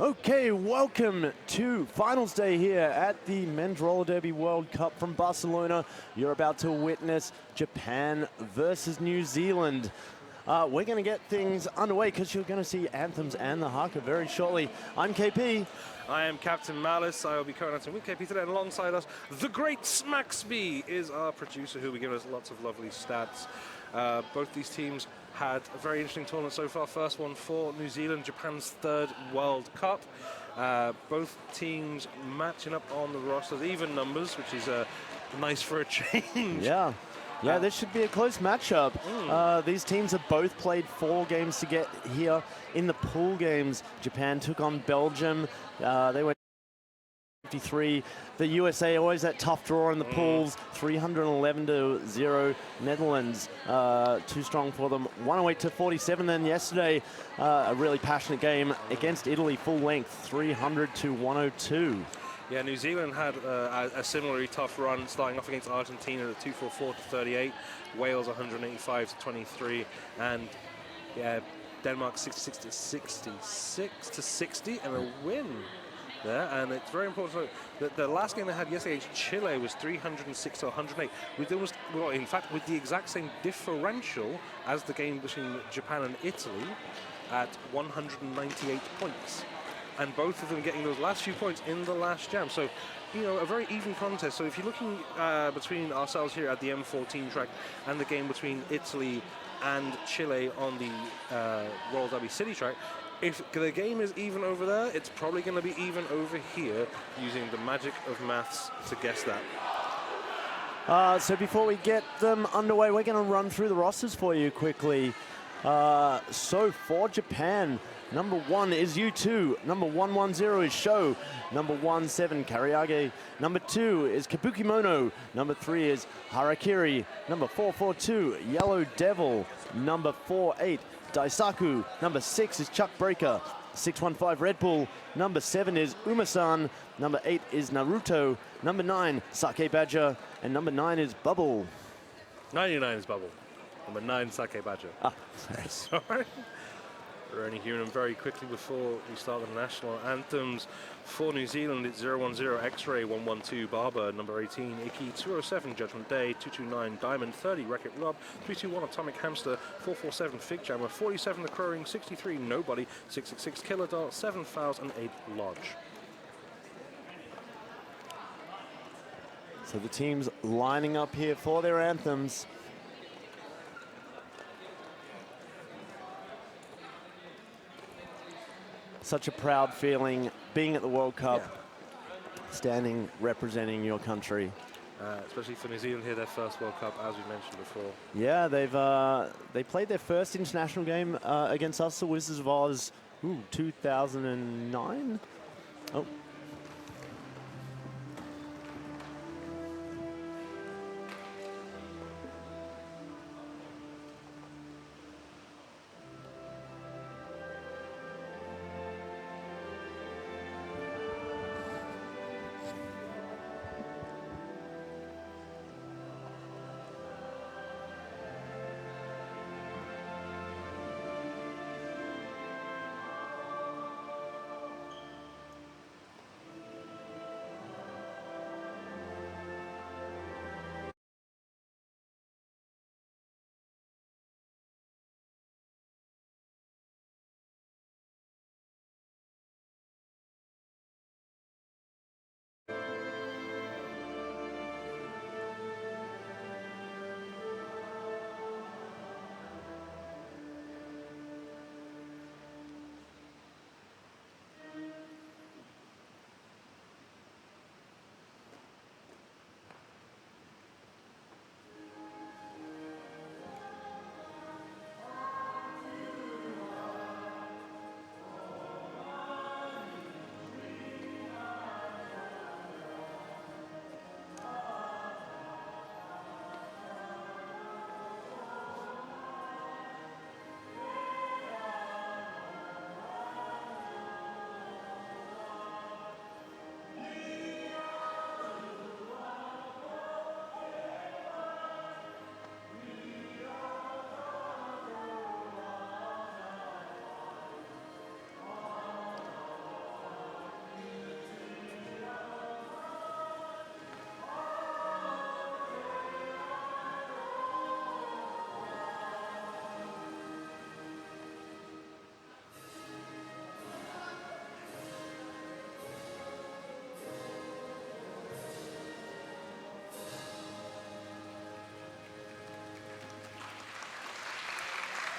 Okay, welcome to finals day here at the Men's Roller Derby World Cup from Barcelona. You're about to witness Japan versus New Zealand. We're going to get things underway because you're going to see Anthems and the Haka very shortly. I'm KP. I am Captain Malice. I will be co-announcing with KP today, and alongside us, the great Smacksby is our producer who will be giving us lots of lovely stats. Both these teams had a very interesting tournament so far. First one for New Zealand, Japan's third World Cup. Both teams matching up on the rosters, even numbers, which is nice for a change. Yeah, this should be a close matchup. These teams have both played 4 games to get here. In the pool games, Japan took on Belgium. They went 53. The USA always that tough draw in the pools, 311-0. Netherlands, too strong for them, 108-47. Then yesterday, a really passionate game against Italy, full length, 300-102. Yeah, New Zealand had a similarly tough run, starting off against Argentina at 244-38, Wales 185-23, and yeah, Denmark 66-60, and a win there. And it's very important to note that the last game they had yesterday against Chile was 306-108, in fact, with the exact same differential as the game between Japan and Italy at 198 points. And both of them getting those last few points in the last jam. So, you know, a very even contest. So if you're looking between ourselves here at the M14 track and the game between Italy and Chile on the Royal Derby City track, if the game is even over there, it's probably going to be even over here, using the magic of maths to guess that. So before we get them underway, we're going to run through the rosters for you quickly. So for Japan, number 1 is U2, number 110 is Sho, number 17 Kariage, number 2 is Kabukimono, number 3 is Harakiri, number 442 Yellow Devil, number 48 Daisaku, number 6 is Chuck Breaker, 615 Red Bull, number 7 is Umasan, number 8 is Naruto, number 9 Sake Badger, and number 9 is Bubble. 99 is Bubble. Number 9, Sake Badger. Sorry. We're only hearing them very quickly before we start the national anthems. For New Zealand, it's 010 X-Ray, 112 Barber, number 18 Icky, 207 Judgment Day, 229 Diamond, 30 Wreck-It Rob, 321 Atomic Hamster, 447 Fig Jammer, 47 The Crowing, 63 Nobody, 666 Killer Dart, 7008 Lodge. So the teams lining up here for their anthems. Such a proud feeling being at the World Cup, standing representing your country. Especially for New Zealand here, their first World Cup, as we mentioned before. Yeah, they played their first international game against us, the Wizards of Oz, 2009. Oh.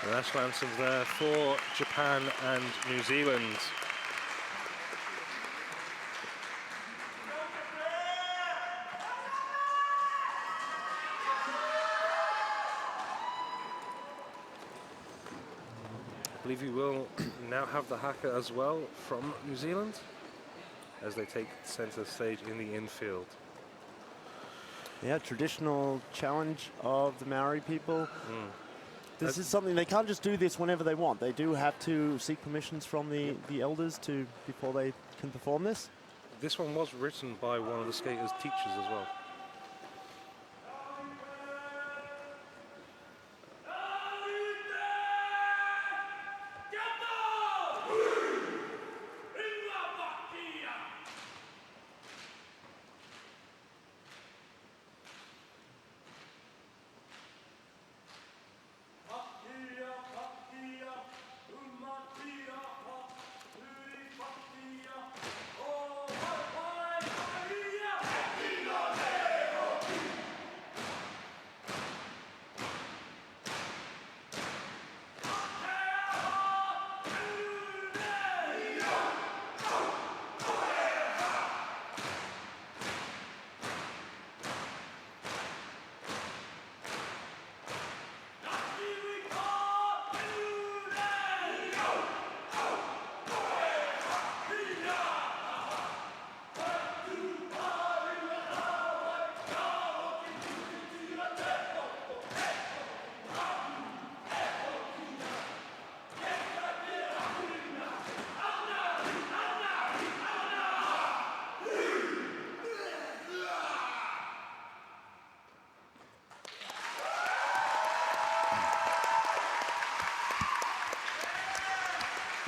The national anthems there for Japan and New Zealand. I believe you will now have the haka as well from New Zealand as they take center stage in the infield. Yeah, traditional challenge of the Maori people. This is something, they can't just do this whenever they want. They do have to seek permissions from the elders before they can perform this. This one was written by one of the skaters' teachers as well.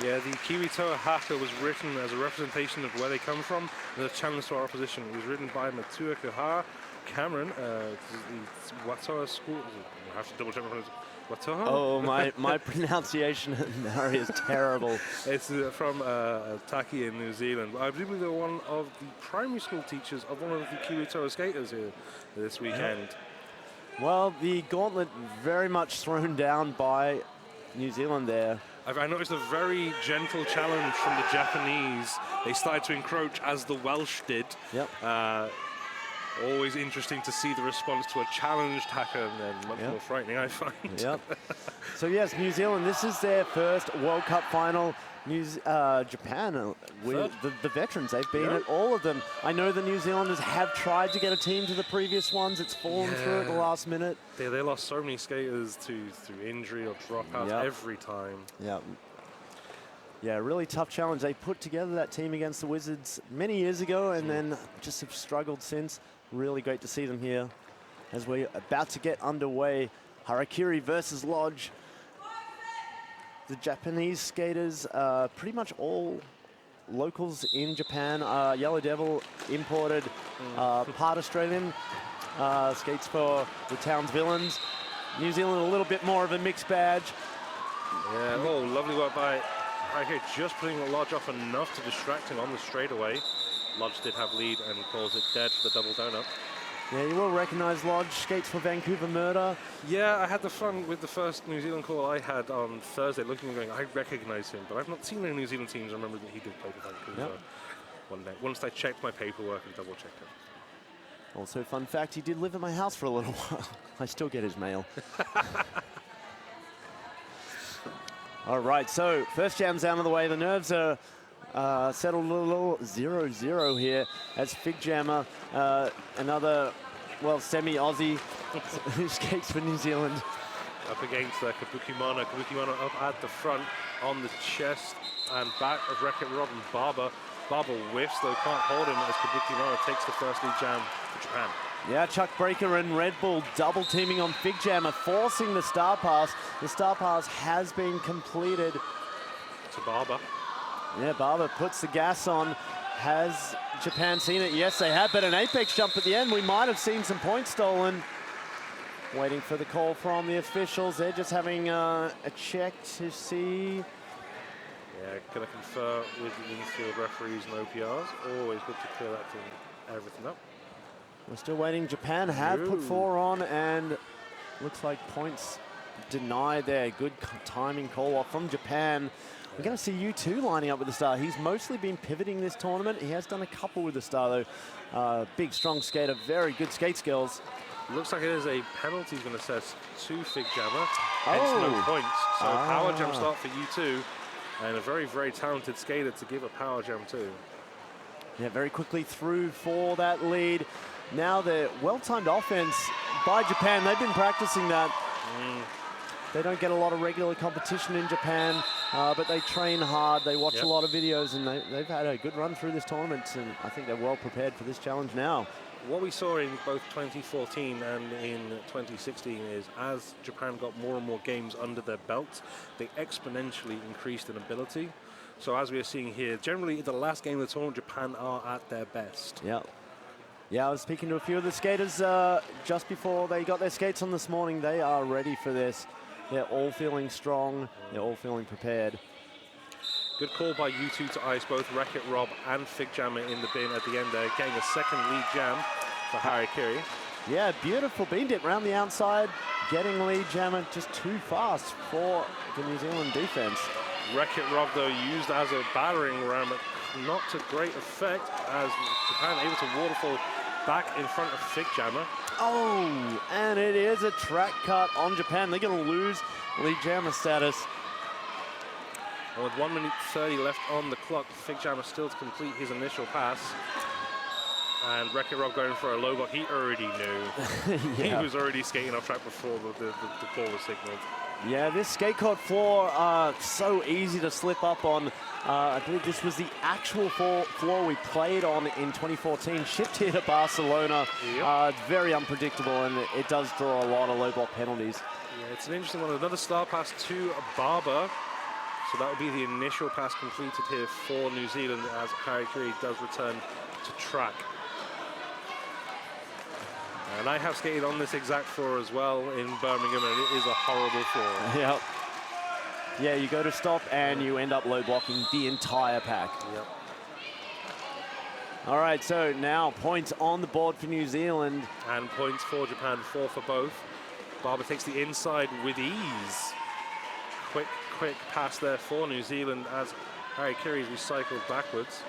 Yeah, the Kiwi Toa haka was written as a representation of where they come from and a challenge to our opposition. It was written by Matua Kuha, Cameron, the Watoa school. I have to double check my pronunciation. Watoa? Oh, my pronunciation of Maori is terrible. It's from Taki in New Zealand. I believe they're one of the primary school teachers of one of the Kiwi Toa skaters here this weekend. Well, the gauntlet very much thrown down by New Zealand there. I noticed a very gentle challenge from the Japanese. They started to encroach as the Welsh did. Yep. Always interesting to see the response to a challenged haka, and then much more frightening, I find. Yep. So yes, New Zealand, this is their first World Cup final. Japan, with the veterans, they've been at all of them. I know the New Zealanders have tried to get a team to the previous ones. It's fallen through at the last minute. They lost so many skaters through injury or dropout every time. Yeah, really tough challenge. They put together that team against the Wizards many years ago and then just have struggled since. Really great to see them here as we're about to get underway. Harakiri versus Lodge. The Japanese skaters, pretty much all locals in Japan. Yellow Devil imported, part Australian, skates for the town's villains. New Zealand a little bit more of a mixed badge. Yeah, lovely work by Harakiri, just putting the Lodge off enough to distract him on the straightaway. Lodge did have lead and calls it dead for the double donut. Yeah, you will recognize Lodge, skates for Vancouver Murder. Yeah, I had the fun with the first New Zealand call I had on Thursday, looking and going, I recognize him, but I've not seen any New Zealand teams. I remember that he did play for Vancouver one day. Once I checked my paperwork and double checked it. Also, fun fact, he did live at my house for a little while. I still get his mail. All right, so first jam's out of the way. The nerves are settled a little 0-0 here as Fig Jammer, another, semi-Aussie who skates for New Zealand. Up against Kabuki Mana. Kabuki Mana up at the front on the chest and back of Wreck-It Rob and Barber. Barber whiffs, though can't hold him as Kabuki Mana takes the first lead jam for Japan. Yeah, Chuck Breaker and Red Bull double teaming on Fig Jammer, forcing the star pass. The star pass has been completed. To Barber. Yeah, Barber puts the gas on. Has Japan seen it? Yes, they have, but an apex jump at the end. We might have seen some points stolen. Waiting for the call from the officials. They're just having a check to see. Yeah, going to confer with the infield referees and OPRs. Always good to clear that thing, everything up. We're still waiting. Japan have put 4 on, and looks like points denied there. Good timing call off from Japan. We're going to see U2 lining up with the star. He's mostly been pivoting this tournament. He has done a couple with the star, though. Big, strong skater, very good skate skills. Looks like it is a penalty he's going to assess to Fig Jammer. Hence no points. So power jam start for U2. And a very, very talented skater to give a power jam to. Yeah, very quickly through for that lead. Now the well-timed offense by Japan. They've been practicing that. They don't get a lot of regular competition in Japan, but they train hard. They watch a lot of videos, and they've had a good run through this tournament, and I think they're well prepared for this challenge now. What we saw in both 2014 and in 2016 is as Japan got more and more games under their belt, they exponentially increased in ability. So as we are seeing here, generally in the last game of the tournament, Japan are at their best. Yeah, I was speaking to a few of the skaters just before they got their skates on this morning. They are ready for this. They're all feeling strong. They're all feeling prepared. Good call by U2 to ice both Wreck-It Rob and Fig Jammer in the bin at the end there, getting a second lead jam for Harikiri. Yeah, beautiful bean dip around the outside, getting lead jammer just too fast for the New Zealand defense. Wreck-It Rob, though, used as a battering ram, but not to great effect as Japan able to waterfall back in front of Fig Jammer. Oh, and it is a track cut on Japan. They're going to lose lead jammer status. And with 1 minute 30 left on the clock, Fig Jammer still to complete his initial pass. And Wreck-It Rob going for a low block. He already knew. He was already skating off track before the call was signaled. Yeah, this skate court floor, so easy to slip up on. I believe this was the actual floor we played on in 2014, shipped here to Barcelona. It's very unpredictable, and it does draw a lot of low block penalties. Yeah, it's an interesting one. Another star pass to Barber. So that would be the initial pass completed here for New Zealand as Harikiri does return to track. And I have skated on this exact floor as well in Birmingham, and it is a horrible floor. Yeah, you go to stop and you end up low blocking the entire pack. All right, so now points on the board for New Zealand. And points for Japan, 4 for both. Barber takes the inside with ease. Quick pass there for New Zealand as Harikiri is recycled backwards.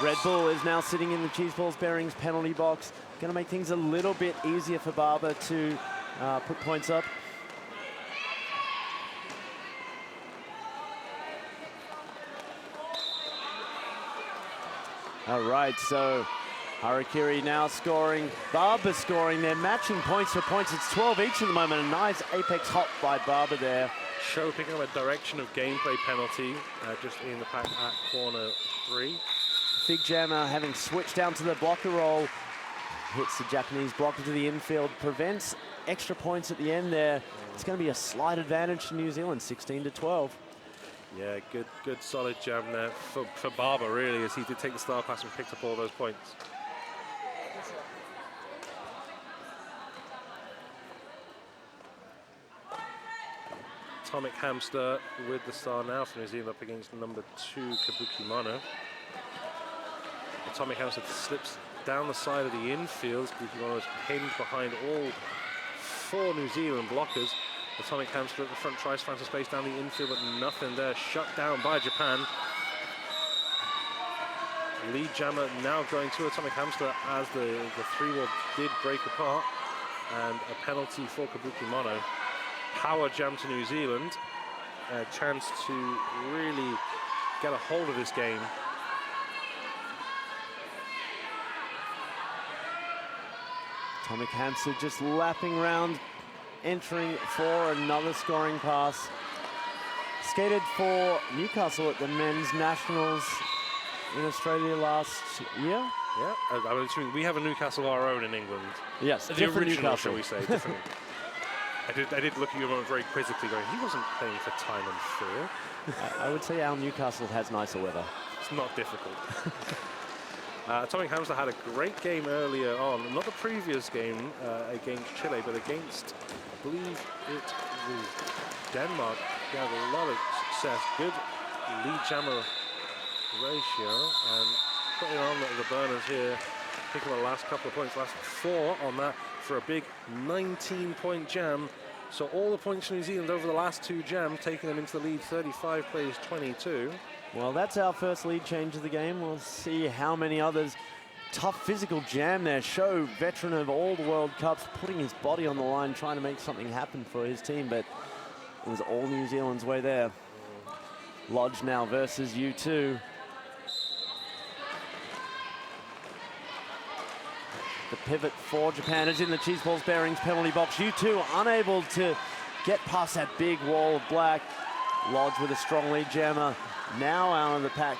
Red Bull is now sitting in the cheese balls bearings penalty box. Going to make things a little bit easier for Barber to put points up. All right, so Harikiri now scoring, Barber scoring. They're matching points for points. It's 12 each at the moment. A nice apex hop by Barber there. Show picking up a direction of gameplay penalty just in the pack at corner 3. Fig Jammer having switched down to the blocker roll. Hits the Japanese blocker to the infield, prevents extra points at the end there. It's going to be a slight advantage to New Zealand, 16-12. Yeah, good solid jam there for Barber, really, as he did take the star pass and picked up all those points. Atomic Hamster with the star now for New Zealand up against number 2, Kabuki Mono. Atomic Hamster slips down the side of the infield. Kabuki Mono is pinned behind all 4 New Zealand blockers. Atomic Hamster at the front tries to find some space down the infield, but nothing there. Shut down by Japan. Lead jammer now going to Atomic Hamster as the 3-wall did break apart. And a penalty for Kabuki Mono. Power jam to New Zealand. A chance to really get a hold of this game. Atomic Hamster just lapping around, entering for another scoring pass. Skated for Newcastle at the men's nationals in Australia last year. Yeah, I'm assuming we have a Newcastle of our own in England. Yes, the different original, Newcastle. shall we say, different. I did look at you a moment very quizzically going, he wasn't playing for time and fear. I would say our Newcastle has nicer weather. It's not difficult. Atomic Hamster had a great game earlier on, not the previous game against Chile, but against, I believe it was Denmark. He had a lot of success. Good lead jammer ratio, and putting on the burners here, picking up the last couple of points, last 4 on that for a big 19-point jam So all the points for New Zealand over the last 2 jams, taking them into the lead. 35 plays 22. Well, that's our first lead change of the game. We'll see how many others. Tough physical jam there. Show, veteran of all the World Cups, putting his body on the line, trying to make something happen for his team, but it was all New Zealand's way there. Lodge now versus U2. The pivot for Japan is in the cheese balls bearings penalty box. U2 unable to get past that big wall of black. Lodge with a strong lead jammer. Now out of the pack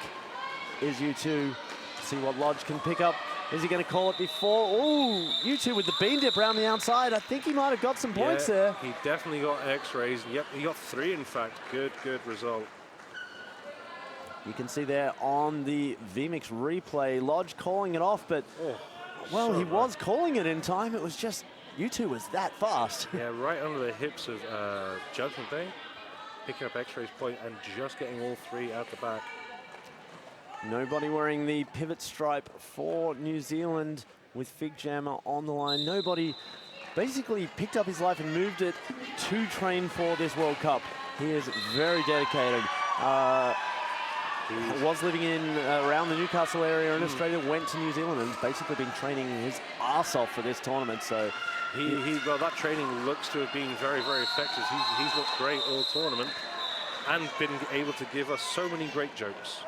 is U2. See what Lodge can pick up. Is he going to call it before? Ooh, U2 with the bean dip around the outside. I think he might have got some points there. He definitely got X-rays. Yep, he got 3 in fact. Good result. You can see there on the VMix replay, Lodge calling it off, but well, he was calling it in time. It was just U2 was that fast. Yeah, right under the hips of Judgment Day, picking up X-rays point and just getting all 3 out the back. Nobody wearing the pivot stripe for New Zealand with Fig Jammer on the line. Nobody basically picked up his life and moved it to train for this World Cup. He is very dedicated. Was living in around the Newcastle area in Australia, went to New Zealand and has basically been training his arse off for this tournament. So well, that training looks to have been very effective. He's looked great all tournament and been able to give us so many great jokes.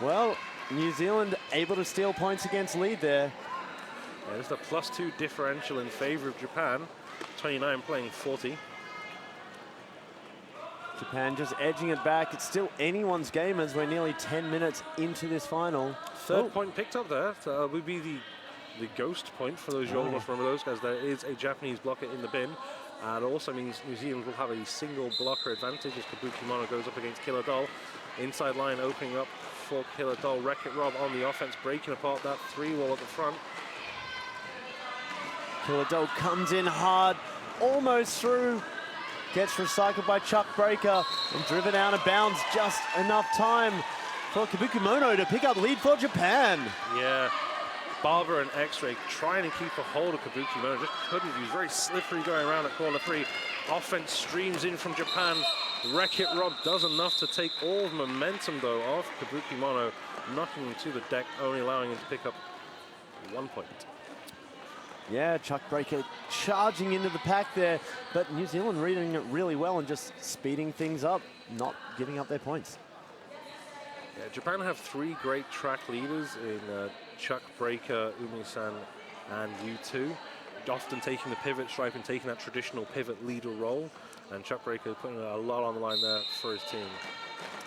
Well, New Zealand able to steal points against lead there. Yeah, there's the +2 differential in favor of Japan. 29 playing 40. Japan just edging it back. It's still anyone's game as we're nearly 10 minutes into this final. Third point picked up there. So would be the ghost point for those Yoruba. Remember those guys. There is a Japanese blocker in the bin. And it also means New Zealand will have a single blocker advantage as Kabuki Mono goes up against Killer Doll. Inside line opening up for Killer Doll. Wreck-It Rob on the offense, breaking apart that 3-wall at the front. Killer Doll comes in hard, almost through. Gets recycled by Chuck Breaker and driven out of bounds. Just enough time for Kabuki Mono to pick up lead for Japan. Yeah. Barber and X-Ray trying to keep a hold of Kabuki Mono, just couldn't. He was very slippery going around at corner 3. Offense streams in from Japan. Wreck-It Rob does enough to take all the momentum, though, off Kabuki Mono, knocking him to the deck, only allowing him to pick up 1 point. Yeah, Chuck Breaker charging into the pack there, but New Zealand reading it really well and just speeding things up, not giving up their points. Yeah, Japan have 3 great track leaders in Chuck Breaker, Umi-san, and U2, often taking the pivot stripe and taking that traditional pivot leader role. And Chuck Breaker putting a lot on the line there for his team.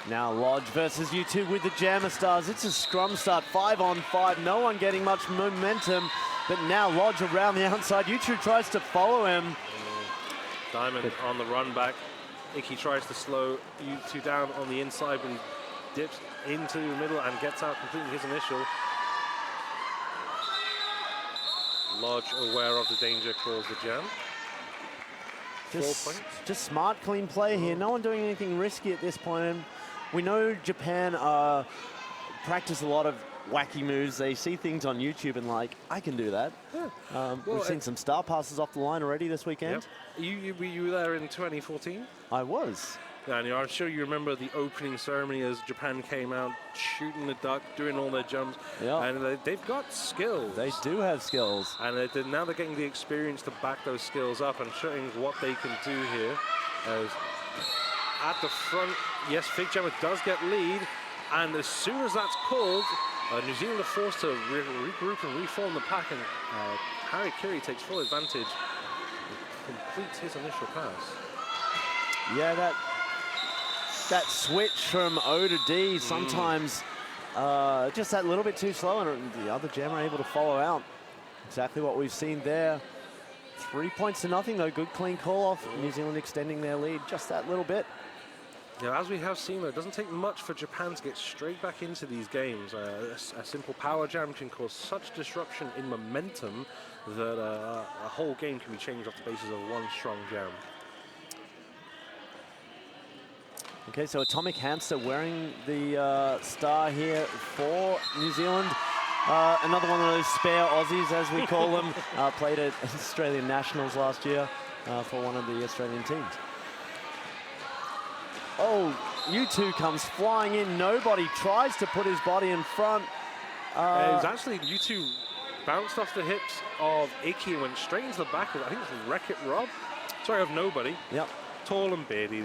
Now Lodge versus U2 with the Jammer Stars. It's a scrum start, 5-on-5. No one getting much momentum, but now Lodge around the outside. U2 tries to follow him. Diamond on the run back. Icky tries to slow U2 down on the inside, but he dips into the middle and gets out completing his initial. Lodge aware of the danger, calls the jam. 4 points. Just smart, clean play here. No one doing anything risky at this point. And we know Japan practice a lot of wacky moves. They see things on YouTube and like, I can do that. Yeah. We've seen some star passes off the line already this weekend. Yep. You were there in 2014? I was. Yeah, and I'm sure you remember the opening ceremony as Japan came out, shooting the duck, doing all their jumps. Yep. And they've got skills. They do have skills. And now they're getting the experience to back those skills up and showing what they can do here. As at the front, yes, Fig Jammer does get lead. And as soon as that's called, New Zealand are forced to regroup and reform the pack. And Harry Kiri takes full advantage and completes his initial pass. Yeah, that switch from O to D sometimes just that little bit too slow, and the other jammer able to follow out. Exactly what we've seen there. 3 points to nothing though. Good clean call off. New Zealand extending their lead just that little bit. Yeah, as we have seen, though, it doesn't take much for Japan to get straight back into these games. A simple power jam can cause such disruption in momentum that a whole game can be changed off the basis of one strong jam. Okay, so Atomic Hamster wearing the star here for New Zealand. Another one of those spare Aussies, as we call them. Played at Australian Nationals last year. for one of the Australian teams. Oh, U2 comes flying in. Nobody tries to put his body in front. It was actually U2 bounced off the hips of Icky and went straight into the back of, I think it was Wreck-It Rob. Sorry, of Nobody. Yep. Tall and beardy.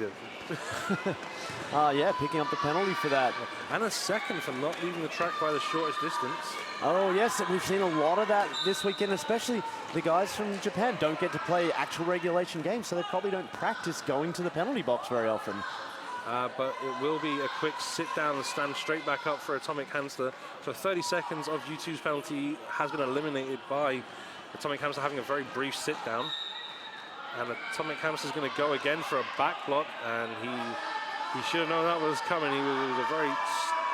Yeah, picking up the penalty for that. And a second for not leaving the track by the shortest distance. Oh, yes, we've seen a lot of that this weekend, especially the guys from Japan don't get to play actual regulation games, so they probably don't practice going to the penalty box very often. But it will be a quick sit down and stand straight back up for Atomic Hamster. So 30 seconds of U2's penalty has been eliminated by Atomic Hamster having a very brief sit down. And Atomic Hamster is going to go again for a back block, and he should have known that was coming. It was a very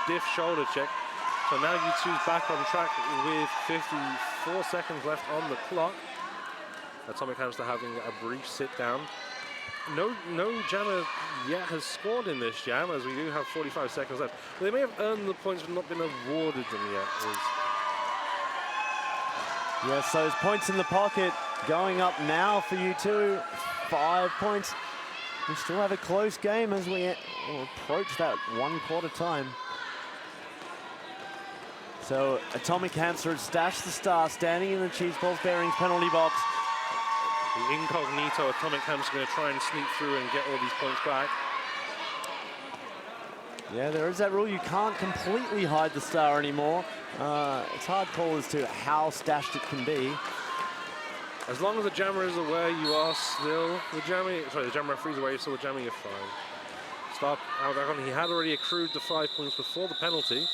stiff shoulder check. So now U2's back on track with 54 seconds left on the clock. Atomic Hamster having a brief sit down. No jammer yet has scored in this jam, as we do have 45 seconds left. They may have earned the points but not been awarded them yet. Yes, those points in the pocket going up now for U2. 5 points. We still have a close game as we approach that 1/4 time. So Atomic Hamster has stashed the star, standing in the Cheese Balls Bearings penalty box. The incognito Atomic Hamster going to try and sneak through and get all these points back. Yeah, there is that rule. You can't completely hide the star anymore. It's hard call as to how stashed it can be. As long as the jammer is aware you are still the jammer, sorry, the jammer referee's aware you're still the jammer, you're fine. Stop Aldagon. He had already accrued the 5 points before the penalty.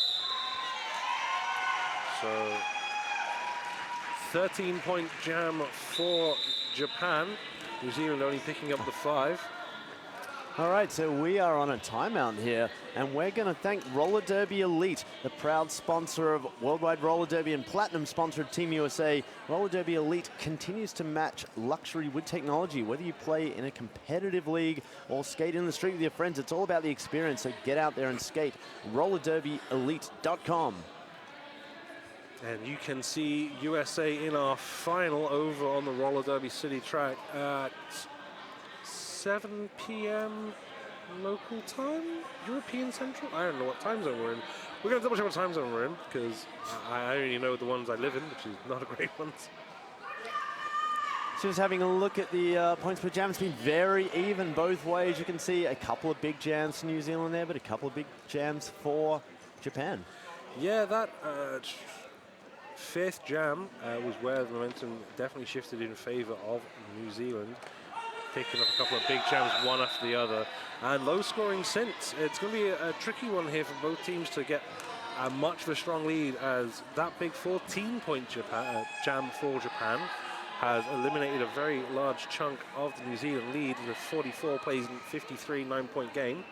So 13-point jam for Japan. New Zealand only picking up the 5. All right, so we are on a timeout here, and we're going to thank Roller Derby Elite, the proud sponsor of Worldwide Roller Derby and platinum sponsor of Team USA. Roller Derby Elite continues to match luxury with technology. Whether you play in a competitive league or skate in the street with your friends, it's all about the experience, so get out there and skate. RollerDerbyElite.com. And you can see USA in our final over on the Roller Derby City track at 7 p.m. local time, European Central? I don't know what time zone we're in. We're going to double check what time zone we're in, because I only know the ones I live in, which is not a great one. Just having a look at the points per jam. It's been very even both ways. You can see a couple of big jams for New Zealand there, but a couple of big jams for Japan. Yeah, that 5th jam was where the momentum definitely shifted in favor of New Zealand. Picking up a couple of big jams, one after the other, and low scoring since. It's going to be a tricky one here for both teams to get much of a strong lead, as that big 14-point jam for Japan has eliminated a very large chunk of the New Zealand lead with 44 plays in 53 9-point game.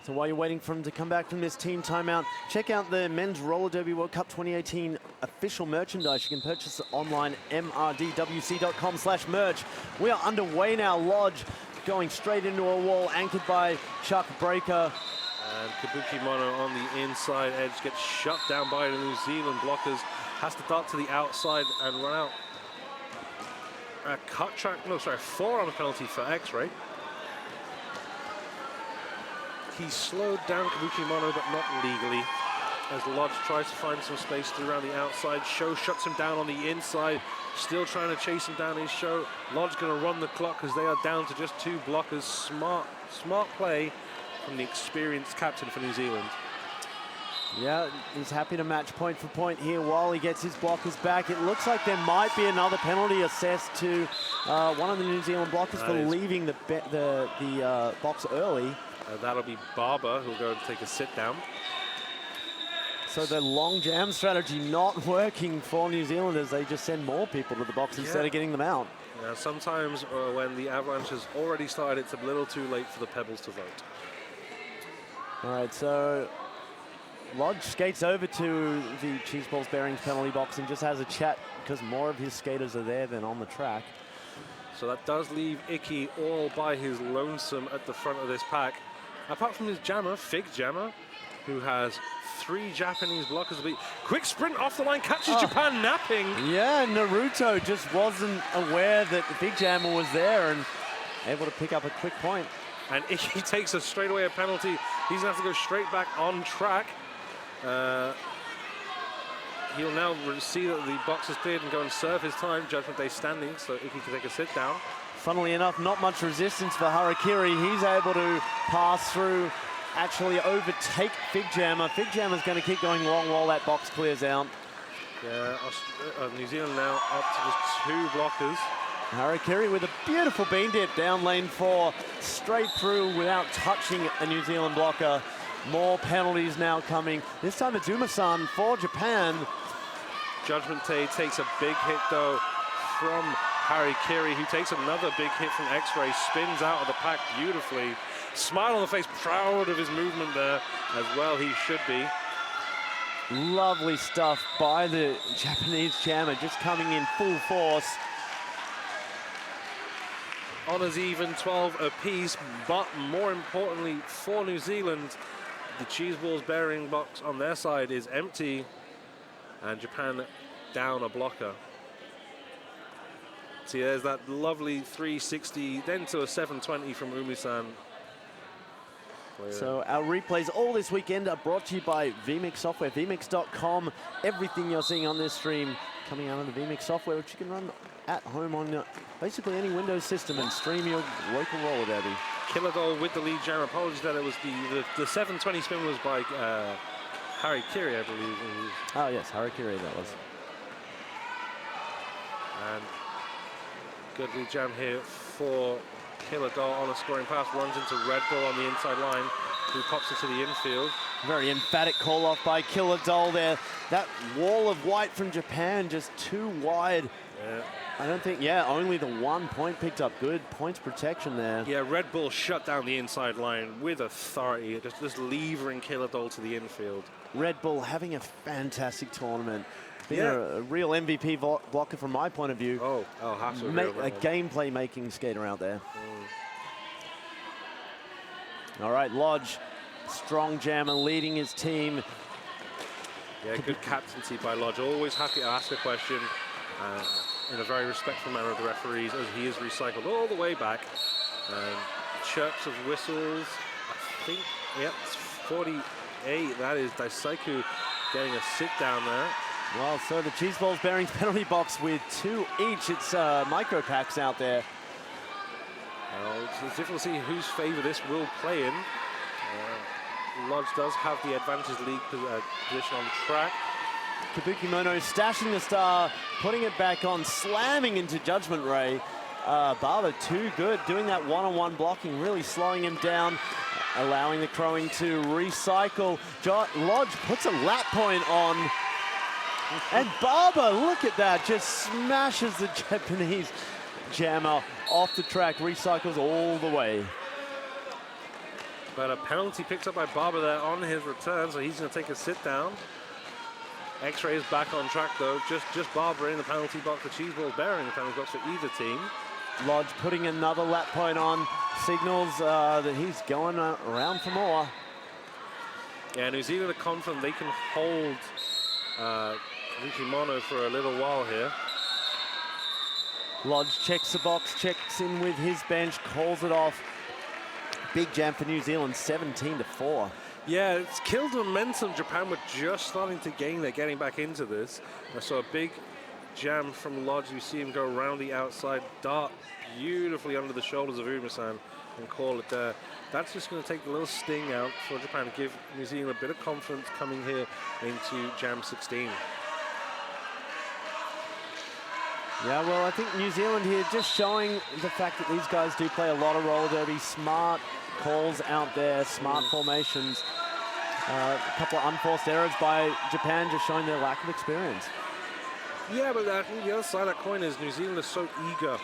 So while you're waiting for them to come back from this team timeout, check out the Men's Roller Derby World Cup 2018 official merchandise. You can purchase it online, mrdwc.com/merch. We are underway now. Lodge going straight into a wall, anchored by Chuck Breaker. And Kabuki Mono on the inside edge gets shut down by the New Zealand blockers. Has to dart to the outside and run out. A cut track, no, sorry, 4-arm penalty for X-Ray. He slowed down Kabuki Mono, but not legally, as Lodge tries to find some space around the outside. Show shuts him down on the inside, still trying to chase him down his Show. Lodge going to run the clock as they are down to just 2 blockers. Smart play from the experienced captain for New Zealand. Yeah, he's happy to match point for point here while he gets his blockers back. It looks like there might be another penalty assessed to one of the New Zealand blockers for leaving the box early. That'll be Barber, who'll go and take a sit down. So the long jam strategy not working for New Zealand, as they just send more people to the box instead of getting them out. Sometimes when the avalanche has already started, it's a little too late for the pebbles to vote. All right, so Lodge skates over to the Cheese Balls Bearings penalty box and just has a chat, because more of his skaters are there than on the track. So that does leave Icky all by his lonesome at the front of this pack. Apart from his jammer, Fig Jammer, who has 3 Japanese blockers. Quick sprint off the line, catches Japan napping. Yeah, Naruto just wasn't aware that the Big Jammer was there and able to pick up a quick point. And if he takes a straightaway penalty, he's going to have to go straight back on track. He'll now see that the box is cleared and go and serve his time. Judgment Day standing, so if he can take a sit down. Funnily enough, not much resistance for Harakiri. He's able to pass through, actually overtake Big Jammer. Big Jammer's going to keep going long while that box clears out. Yeah, New Zealand now up to just 2 blockers. Harakiri with a beautiful bean dip down lane 4, straight through without touching a New Zealand blocker. More penalties now coming. This time it's Uma-san for Japan. Judgment Day takes a big hit though from Harakiri, who takes another big hit from X-Ray, spins out of the pack beautifully. Smile on the face, proud of his movement there, as well he should be. Lovely stuff by the Japanese jammer, just coming in full force. Honours even 12 apiece, but more importantly for New Zealand, the cheese balls bearing box on their side is empty, and Japan down a blocker. See, there's that lovely 360, then to a 720 from Umi-san. So our replays all this weekend are brought to you by vMix Software, vmix.com. Everything you're seeing on this stream coming out of the vMix software, which you can run at home on basically any Windows system and stream your local roller derby. Killadol with the lead jam. Apologies that it was the 720 spin was by Harakiri, I believe. Oh yes, Harakiri that was. And good lead jam here for Killadol on a scoring pass, runs into Red Bull on the inside line, who pops into the infield. Very emphatic call off by Killadol there. That wall of white from Japan just too wide. Yeah. I don't think, only the 1 point picked up. Good points protection there. Yeah, Red Bull shut down the inside line with authority, just levering Killadol to the infield. Red Bull having a fantastic tournament. Being a real MVP blocker from my point of view. Have to a gameplay making skater out there. All right, Lodge, strong jammer, leading his team. Yeah, good captaincy by Lodge. Always happy to ask a question in a very respectful manner of the referees, as he is recycled all the way back. Chirps of whistles. I think, it's 48. That is Daisaiku getting a sit down there. Well, so the cheese balls bearings penalty box with 2 each. It's micro packs out there. It's difficult to see whose favour this will play in. Lodge does have the advantage league position on track. Kabuki Mono stashing the star, putting it back on, slamming into Judgment Ray. Barber too good, doing that one-on-one blocking, really slowing him down, allowing the crowing to recycle. Lodge puts a lap point on. And Barber, look at that, just smashes the Japanese jammer off the track, recycles all the way. But a penalty picked up by Barber there on his return, so he's going to take a sit down. X-Ray is back on track though, just Barber in the penalty box, the cheese balls bearing the penalty box for either team. Lodge putting another lap point on, signals that he's going around for more. Yeah, New Zealand are confident they can hold Mono for a little while here. Lodge checks the box, checks in with his bench, calls it off. Big jam for New Zealand, 17-4. Yeah, it's killed momentum. Japan were just starting to gain. They're getting back into this. I saw a big jam from Lodge. You see him go around the outside, dart beautifully under the shoulders of Uma-san and call it there. That's just going to take the little sting out for Japan, to give New Zealand a bit of confidence coming here into Jam 16. Yeah, well, I think New Zealand here just showing the fact that these guys do play a lot of roller derby. Smart calls out there, smart formations. A couple of unforced errors by Japan, just showing their lack of experience. Yeah, but I think the other side of that coin is New Zealand is so eager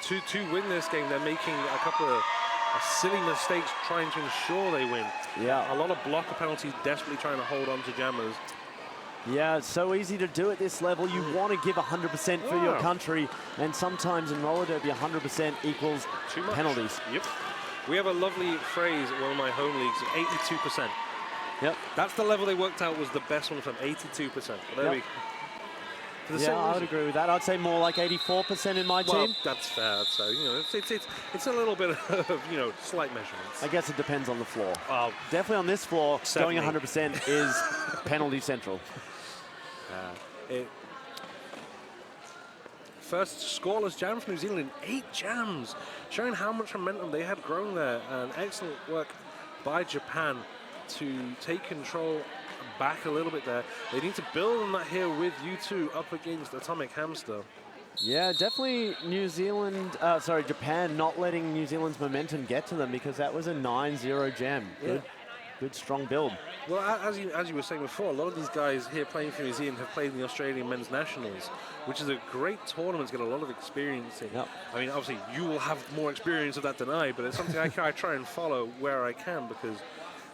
to win this game. They're making a couple of silly mistakes trying to ensure they win. Yeah. A lot of blocker penalties, desperately trying to hold on to jammers. Yeah, it's so easy to do at this level. You want to give 100% for your country, and sometimes in roller derby, 100% equals penalties. Yep. We have a lovely phrase at one of my home leagues, 82%. Yep. That's the level they worked out was the best one from 82%. But there we go. Yeah, I would agree with that. I'd say more like 84% in my team. That's fair. So, you know, it's a little bit of, you know, slight measurements. I guess it depends on the floor. Oh, definitely on this floor, 70. going 100% is penalty central. First scoreless jam for New Zealand in 8 jams, showing how much momentum they had grown there. And excellent work by Japan to take control back a little bit there. They need to build on that here with U2 up against Atomic Hamster. Yeah, definitely Japan not letting New Zealand's momentum get to them, because that was a 9-0 jam. Yeah. Good strong build. Well, as you were saying before, a lot of these guys here playing for New Zealand have played in the Australian Men's Nationals, which is a great tournament to get a lot of experience in. Yep. I mean, obviously, you will have more experience of that than I, but it's something I try and follow where I can, because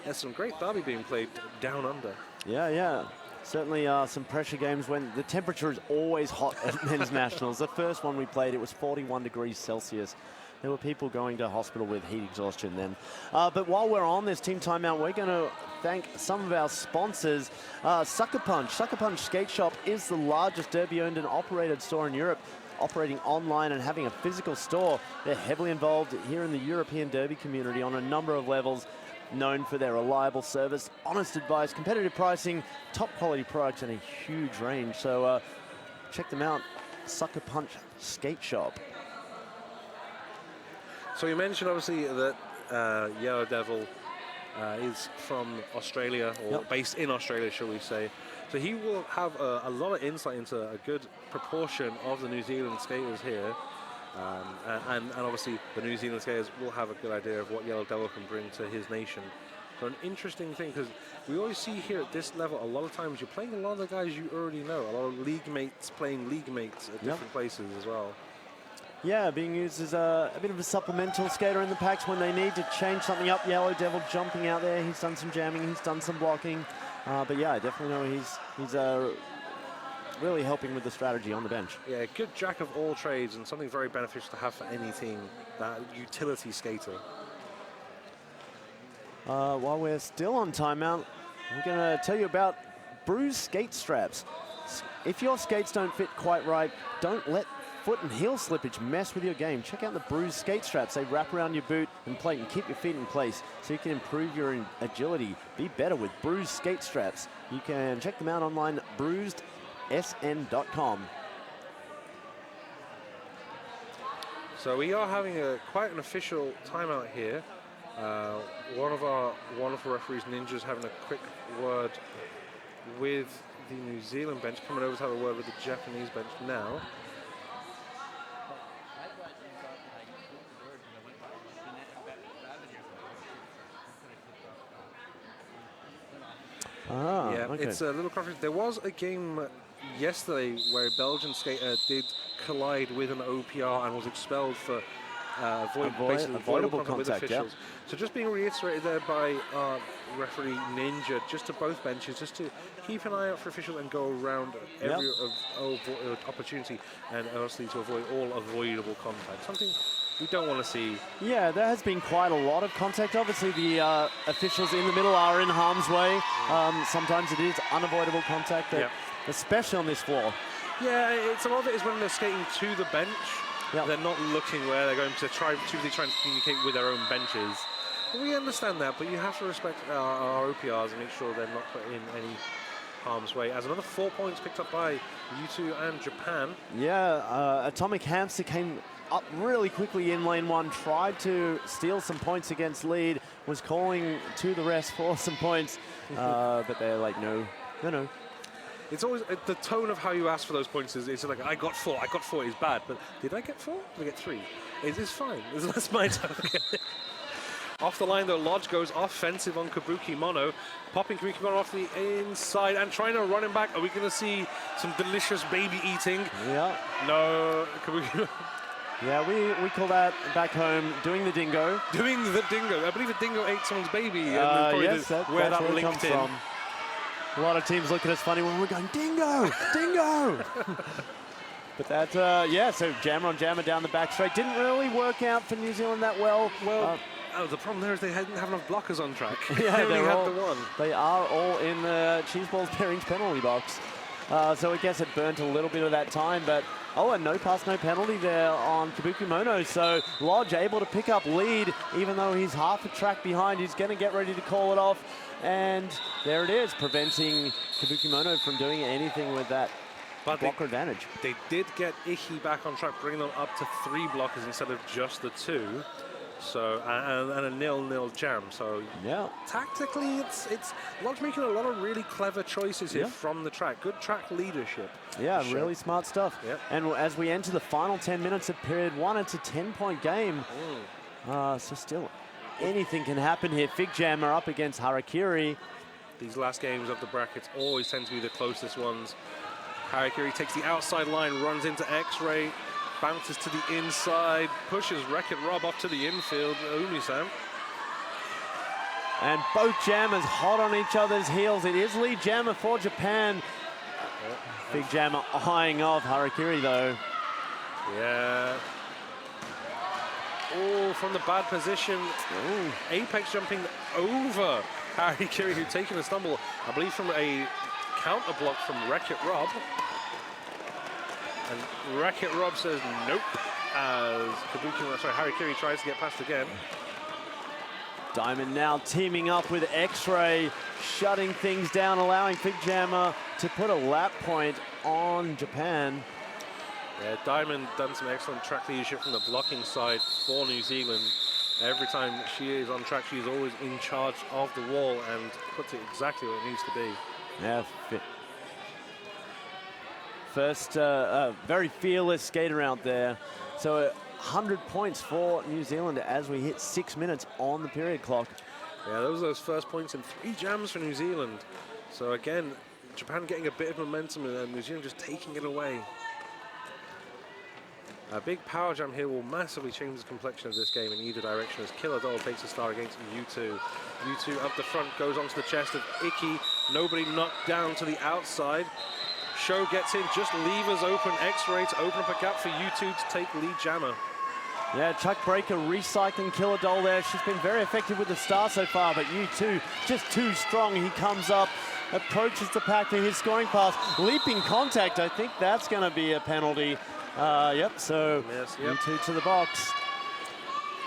there's some great derby being played down under. Yeah. Certainly some pressure games when the temperature is always hot at Men's Nationals. The first one we played, it was 41 degrees Celsius. There were people going to hospital with heat exhaustion then. But while we're on this team timeout, we're going to thank some of our sponsors. Sucker Punch. Sucker Punch Skate Shop is the largest derby-owned and operated store in Europe, operating online and having a physical store. They're heavily involved here in the European derby community on a number of levels, known for their reliable service, honest advice, competitive pricing, top quality products, and a huge range. So check them out, Sucker Punch Skate Shop. So you mentioned obviously that Yellow Devil is from Australia, or based in Australia, shall we say. So he will have a lot of insight into a good proportion of the New Zealand skaters here. And obviously the New Zealand skaters will have a good idea of what Yellow Devil can bring to his nation. So an interesting thing, because we always see here at this level, a lot of times you're playing a lot of the guys you already know, a lot of league mates playing league mates at different places as well. Yeah, being used as a bit of a supplemental skater in the packs when they need to change something up. Yellow Devil jumping out there, he's done some jamming, he's done some blocking. But yeah, I definitely know he's really helping with the strategy on the bench. Yeah, good jack of all trades, and something very beneficial to have for any team, that utility skater. While we're still on timeout, we're going to tell you about Bruised skate straps. If your skates don't fit quite right, don't let foot and heel slippage mess with your game. Check out the Bruised skate straps. They wrap around your boot and plate and keep your feet in place so you can improve your agility. Be better with Bruised skate straps. You can check them out online, bruisedsn.com. So we are having quite an official timeout here. One of our wonderful referees, Ninja's, having a quick word with the New Zealand bench, coming over to have a word with the Japanese bench now. Yeah, okay. it's a little conference. There was a game yesterday where a Belgian skater did collide with an OPR and was expelled for avoidable contact with officials. So just being reiterated there by referee Ninja, just to both benches, just to keep an eye out for officials and go around every opportunity, and obviously to avoid all avoidable contact. Something we don't want to see. Yeah, there has been quite a lot of contact. Obviously, the officials in the middle are in harm's way. Sometimes it is unavoidable contact, especially on this floor. Yeah, it's a lot of it is when they're skating to the bench. They're not looking where they're going to try and communicate with their own benches. We understand that, but you have to respect our OPRs and make sure they're not put in any harm's way. As another 4 points picked up by U2 and Japan. Yeah, Atomic Hamster came up really quickly in lane one, tried to steal some points against lead, was calling to the rest for some points, but they're like, no. It's always the tone of how you ask for those points is like, I got four is bad, but did I get 4? Did I get 3? It's fine. That's my target. Off the line though, Lodge goes offensive on Kabuki Mono, popping Kabuki Mono off the inside and trying to run him back. Are we going to see some delicious baby eating? Yeah. No, Kabuki. Yeah, we call that back home doing the dingo. Doing the dingo. I believe a dingo ate someone's baby. Yes, that's where that where linked comes in. From. A lot of teams look at us funny when we're going, dingo, dingo. But that, so jammer on jammer down the back straight. Didn't really work out for New Zealand that well. Oh, the problem there is they didn't have enough blockers on track. Yeah, they only had the one. They are all in the Cheeseballs pairings penalty box. So I guess it burnt a little bit of that time, but a no pass, no penalty there on Kabuki-Mono. So Lodge able to pick up lead, even though he's half a track behind. He's going to get ready to call it off. And there it is, preventing Kabuki-Mono from doing anything with that blocker advantage. They did get Icky back on track, bringing them up to 3 blockers instead of just the 2. So and a 0-0 jam. So yeah, tactically, it's Lodge making a lot of really clever choices here from the track. Good track leadership. Yeah, really smart stuff. Yep. And as we enter the final 10 minutes of period 1, it's a 10-point game. So still, anything can happen here. Fig Jam are up against Harakiri. These last games of the brackets always tend to be the closest ones. Harakiri takes the outside line, runs into X-Ray, bounces to the inside, pushes Wreck-It Rob off to the infield, Umi-san. And both Jammers hot on each other's heels. It is lead Jammer for Japan. Big Jammer eyeing off Harakiri though. Yeah. Oh, from the bad position. Ooh. Apex jumping over Harakiri, who'd taken a stumble, I believe from a counter block from Wreck-It Rob. And Wreck-It Rob says nope, as Harakiri tries to get past again. Diamond now teaming up with X-Ray, shutting things down, allowing Fig Jammer to put a lap point on Japan. Yeah, Diamond done some excellent track leadership from the blocking side for New Zealand. Every time she is on track, she's always in charge of the wall and puts it exactly where it needs to be. Yeah, first, very fearless skater out there. So 100 points for New Zealand as we hit 6 minutes on the period clock. Yeah, those first points in 3 jams for New Zealand. So again, Japan getting a bit of momentum and New Zealand just taking it away. A big power jam here will massively change the complexion of this game in either direction as Killer Doll takes a star against U2. U2 up the front, goes onto the chest of Icky. Nobody knocked down to the outside. Show gets in, just levers open X-Ray to open up a gap for U2 to take lead jammer. Yeah, Chuck Breaker recycling Killer Doll there. She's been very effective with the star so far, but U2 just too strong. He comes up, approaches the pack to his scoring pass. Leaping contact, I think that's going to be a penalty. So U2 to the box.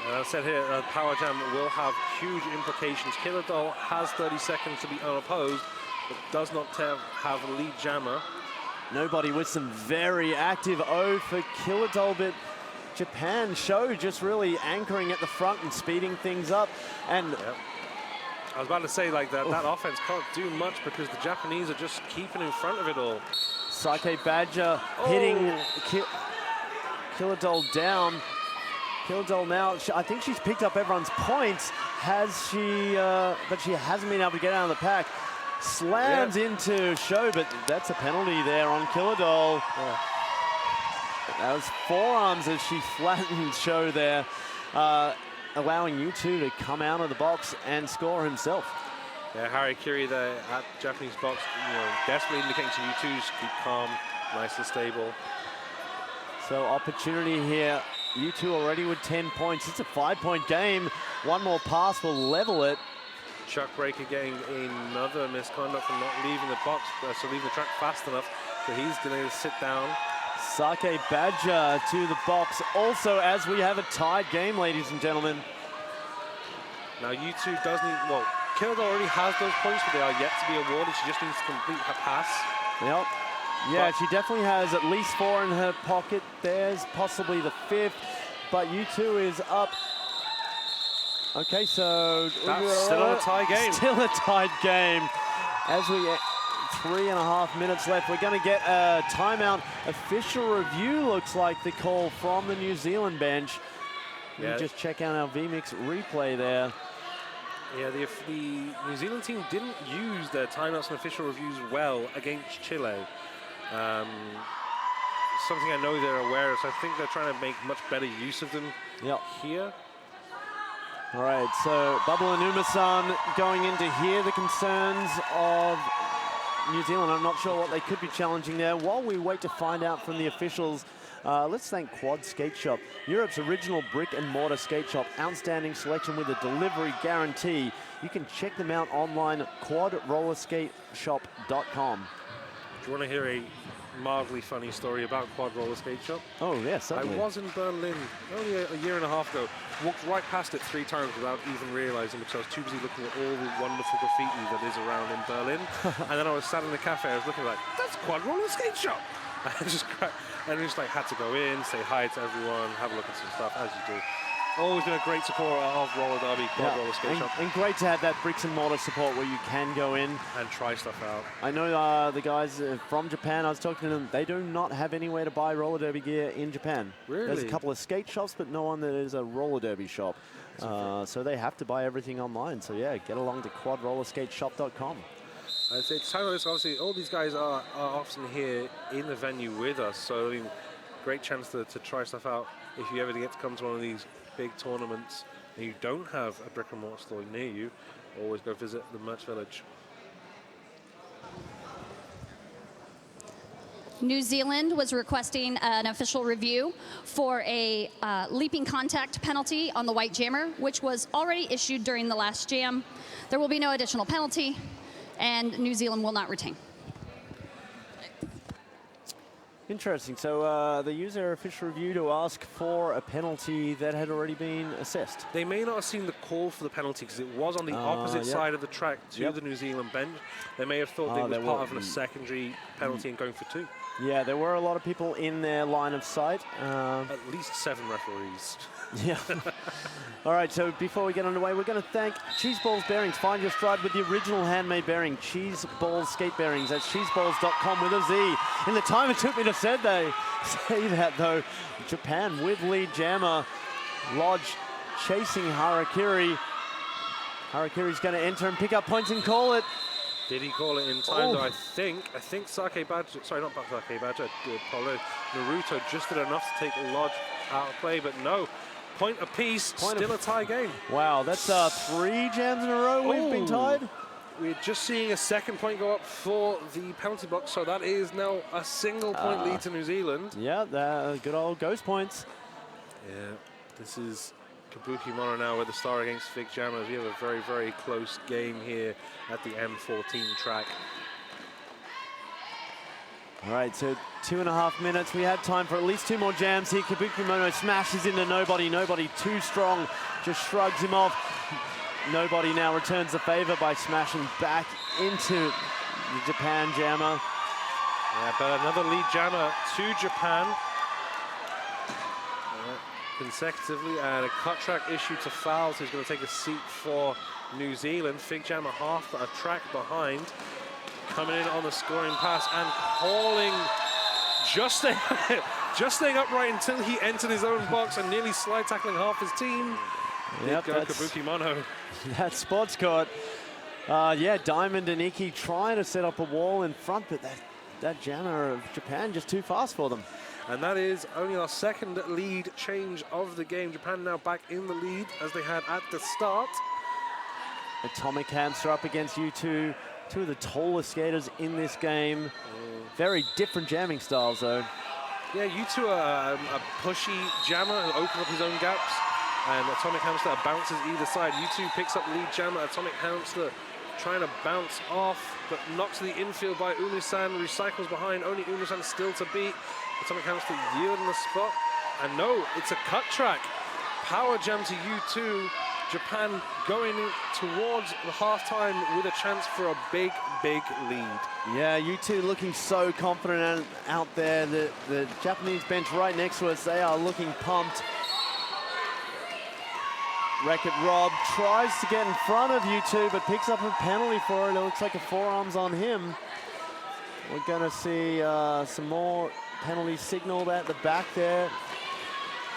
As I said here, Power Jam will have huge implications. Killer Doll has 30 seconds to be unopposed, but does not have a lead jammer. Nobody with some very active O for Killer Doll, but Japan Show just really anchoring at the front and speeding things up. And I was about to say, like, that offense can't do much because the Japanese are just keeping in front of it all. Sake Badger hitting Killer Doll down. Killer Doll now, I think she's picked up everyone's points. Has she, but she hasn't been able to get out of the pack. Slams into Show, but that's a penalty there on Killer Doll. Yeah. That was forearms as she flattened Show there, allowing U2 to come out of the box and score himself. Yeah, Harakiri there at Japanese box, desperately indicating to U2 to keep calm, nice and stable. So opportunity here. U2 already with 10 points. It's a 5-point game. One more pass will level it. Chuck Breaker getting another misconduct from not leaving the box, so leaving the track fast enough. So he's going to sit down. Sake Badger to the box. Also, as we have a tied game, ladies and gentlemen. Now U2 does need, well, Killer already has those points, but they are yet to be awarded. She just needs to complete her pass. Yep. Yeah, she definitely has at least 4 in her pocket. There's possibly the 5th, but U2 is up. Okay, so that's still a tie game. Still a tied game. As we 3.5 minutes left, we're going to get a timeout. Official review looks like the call from the New Zealand bench. Let me just check out our VMix replay there. Yeah, the New Zealand team didn't use their timeouts and official reviews well against Chile. Something I know they're aware of, so I think they're trying to make much better use of them here. All right, so Bubble and Uma-san going in to hear the concerns of New Zealand. I'm not sure what they could be challenging there. While we wait to find out from the officials, Let's thank Quad Skate Shop, Europe's original brick and mortar skate shop. Outstanding selection with a delivery guarantee. You can check them out online at quadrollerskateshop.com. Do you want to hear a mildly funny story about Quad Roller Skate Shop? Oh, yes, certainly. I was in Berlin only a year and a half ago. Walked right past it 3 times without even realizing, because I was too busy looking at all the wonderful graffiti that is around in Berlin. And then I was sat in the cafe, I was looking like, that's Quad Roller Skate Shop. And I just like had to go in, say hi to everyone, have a look at some stuff, as you do. Always been a great supporter of Roller Derby, Quad Roller Skate Shop. And great to have that bricks and mortar support where you can go in and try stuff out. I know the guys from Japan, I was talking to them, they do not have anywhere to buy roller derby gear in Japan. Really? There's a couple of skate shops, but no one that is a roller derby shop. So they have to buy everything online. So yeah, get along to quadrollerskateshop.com. I'd say it's time for this. Obviously, all these guys are often here in the venue with us. So, I mean, great chance to try stuff out if you ever get to come to one of these big tournaments and you don't have a brick and mortar store near you. Always go visit the Merch Village. New Zealand was requesting an official review for a leaping contact penalty on the white jammer, which was already issued during the last jam. There will be no additional penalty, and New Zealand will not retain. Interesting. So they use their official review to ask for a penalty that had already been assessed. They may not have seen the call for the penalty because it was on the opposite side of the track to the New Zealand bench. They may have thought it was part of a secondary penalty and going for 2. Yeah, there were a lot of people in their line of sight. At least 7 referees. Yeah. All right, so before we get underway, we're going to thank Cheese Balls Bearings. Find your stride with the original handmade bearing, Cheese Balls Skate Bearings. That's cheeseballs.com with a Z. In the time it took me to say that, though, Japan with lead jammer, Lodge chasing Harakiri. Harakiri's going to enter and pick up points and call it. Did he call it in time, though? I think Sake Badger, sorry, not Sake Badger, Paulo Naruto just did enough to take Lodge out of play, but no. Point apiece, still a tie game. Wow, that's 3 jams in a row we've been tied. We're just seeing a second point go up for the penalty box, so that is now a single point lead to New Zealand. Yeah, good old ghost points. Yeah, this is Kabuki Mono now with the star against Fig Jammers. We have a very, very close game here at the M14 track. All right, so 2.5 minutes. We have time for at least 2 more jams here. Kabuki Mono smashes into Nobody. Nobody too strong, just shrugs him off. Nobody now returns the favor by smashing back into the Japan jammer. Yeah, but another lead jammer to Japan. Consecutively, and a cut track issue to Fowles, who's going to take a seat for New Zealand. Fig Jammer half a track behind. Coming in on the scoring pass and calling, just staying upright until he entered his own box and nearly slide tackling half his team. Yep, Did go Kabuki Mono. That spot's caught. Yeah, Diamond and Iki trying to set up a wall in front, but that jammer of Japan just too fast for them. And that is only our second lead change of the game. Japan now back in the lead as they had at the start. Atomic Hamster up against U2. 2 of the tallest skaters in this game. Very different jamming styles, though. Yeah, U2 are a pushy jammer who opens up his own gaps, and Atomic Hamster bounces either side. U2 picks up lead jammer, Atomic Hamster trying to bounce off, but knocks to the infield by Unusan, recycles behind, only Unusan still to beat. Atomic Hamster yielding the spot, and no, it's a cut track. Power jam to U2. Japan going towards the halftime with a chance for a big, big lead. Yeah, U2 looking so confident out there. The Japanese bench right next to us, they are looking pumped. Wreck-It Rob tries to get in front of U2, but picks up a penalty for it. It looks like a forearms on him. We're going to see some more penalties signaled at the back there.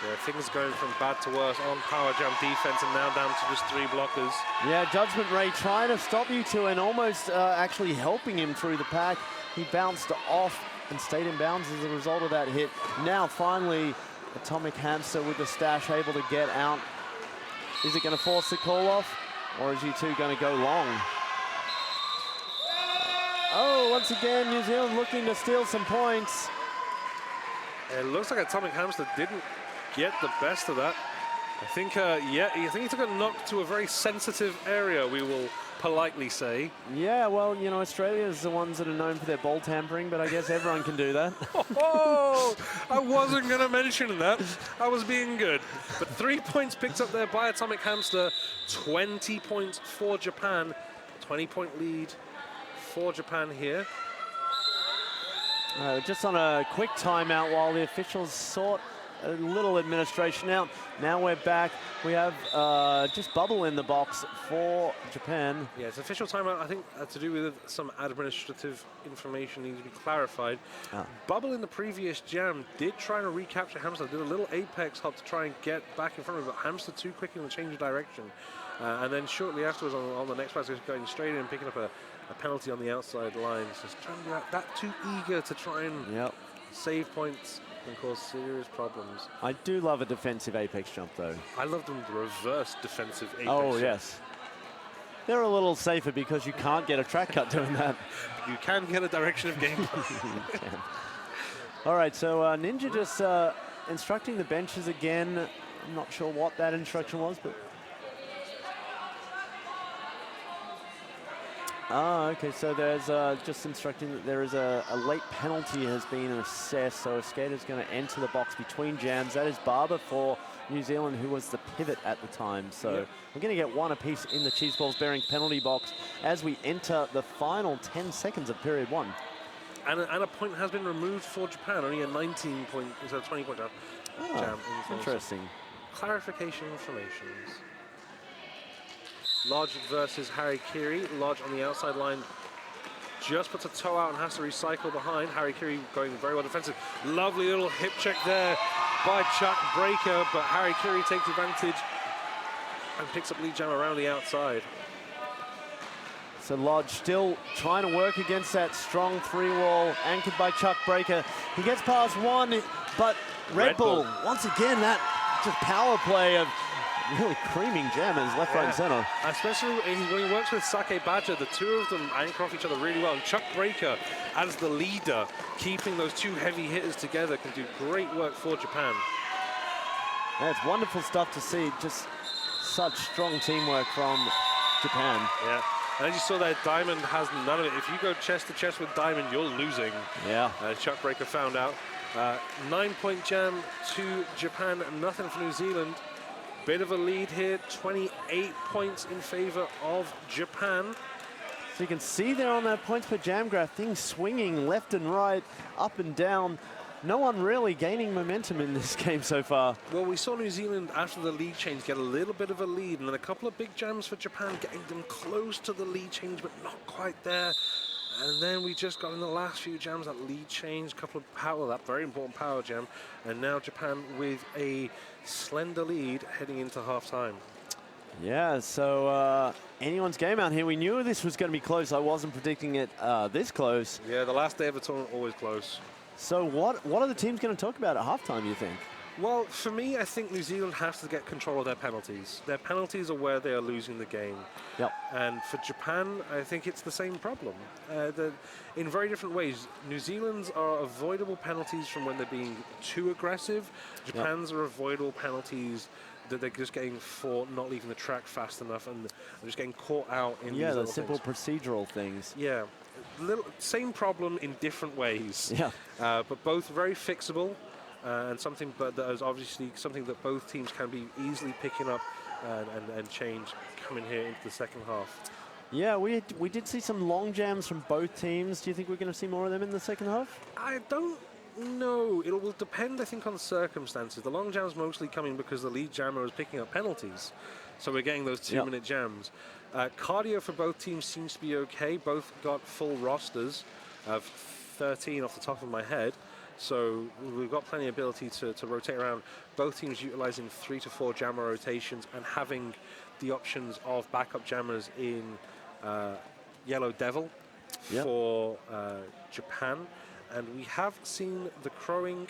Yeah, things going from bad to worse on power jam defense and now down to just 3 blockers. Yeah, Judgment Ray trying to stop U2 and almost actually helping him through the pack. He bounced off and stayed in bounds as a result of that hit. Now finally, Atomic Hamster with the stash able to get out. Is it going to force the call off, or is U2 going to go long? Oh, once again, New Zealand looking to steal some points. It looks like Atomic Hamster didn't get the best of that. I think, yeah, I think he took a knock to a very sensitive area, we will politely say. Yeah, well, you know, Australia's the ones that are known for their ball tampering, but I guess everyone can do that. Oh, I wasn't going to mention that. I was being good. But 3 points picked up there by Atomic Hamster. 20 points for Japan. 20-point lead for Japan here. Just on a quick timeout while the officials sort a little administration out. Now we're back. We have just Bubble in the box for Japan. Yeah, it's official timeout. I think to do with some administrative information needs to be clarified. Bubble in the previous jam did try to recapture Hamster, did a little apex hop to try and get back in front of him, but Hamster too quick in the change of direction. And then shortly afterwards on the next pass, he's going straight in and picking up a penalty on the outside line. So he's trying to do that too eager to try and save points and cause serious problems. I do love a defensive apex jump, though. I love them the reverse defensive apex jump. Yes. They're a little safer because you can't get a track cut doing that. You can get a direction of game. All right, so Ninja just instructing the benches again. I'm not sure what that instruction was, but... okay, so there's just instructing that there is a late penalty has been assessed, so a skater's going to enter the box between jams. That is Barber for New Zealand, who was the pivot at the time. So we're going to get one apiece in the Cheese Balls Bearings penalty box as we enter the final 10 seconds of period 1. And a point has been removed for Japan, only a 19-point instead of 20-point jam. Interesting. Clarification informations. Lodge versus Harikiri. Lodge on the outside line just puts a toe out and has to recycle behind. Harikiri going very well defensive. Lovely little hip check there by Chuck Breaker, but Harikiri takes advantage and picks up lead jam around the outside. So Lodge still trying to work against that strong three wall anchored by Chuck Breaker. He gets past one, but Red Bull, once again, that just power play of really creaming jammers left, right, and center. Especially when he works with Sake Badger, the two of them anchor off each other really well. And Chuck Breaker, as the leader, keeping those two heavy hitters together, can do great work for Japan. Yeah, it's wonderful stuff to see. Just such strong teamwork from Japan. Yeah. And as you saw there, Diamond has none of it. If you go chest to chest with Diamond, you're losing. Yeah. Chuck Breaker found out. 9-point jam to Japan, nothing for New Zealand. Bit of a lead here, 28 points in favor of Japan. So you can see there on that points per jam graph, things swinging left and right, up and down. No one really gaining momentum in this game so far. Well, we saw New Zealand after the lead change get a little bit of a lead, and then a couple of big jams for Japan, getting them close to the lead change, but not quite there. And then we just got in the last few jams that lead change, a couple of power, that very important power jam. And now Japan with a slender lead heading into halftime. Yeah, so anyone's game out here. We knew this was going to be close. I wasn't predicting it this close. Yeah, the last day of the tournament, always close. So what are the teams going to talk about at halftime, you think? Well, for me, I think New Zealand has to get control of their penalties. Their penalties are where they are losing the game. Yep. And for Japan, I think it's the same problem. In very different ways. New Zealand's are avoidable penalties from when they're being too aggressive. Japan's are avoidable penalties that they're just getting for not leaving the track fast enough and just getting caught out in these the simple procedural things. Yeah. Same problem in different ways. Yeah. But both very fixable. And something, but that is obviously something that both teams can be easily picking up and change coming here into the second half. Yeah, we did see some long jams from both teams. Do you think we're going to see more of them in the second half? I don't know. It will depend, I think, on circumstances. The long jams mostly coming because the lead jammer is picking up penalties. So we're getting those 2-minute jams. Cardio for both teams seems to be okay. Both got full rosters of 13 off the top of my head. So we've got plenty of ability to rotate around. Both teams utilizing 3 to 4 jammer rotations and having the options of backup jammers in Yellow Devil for Japan. And we have seen the Crowing,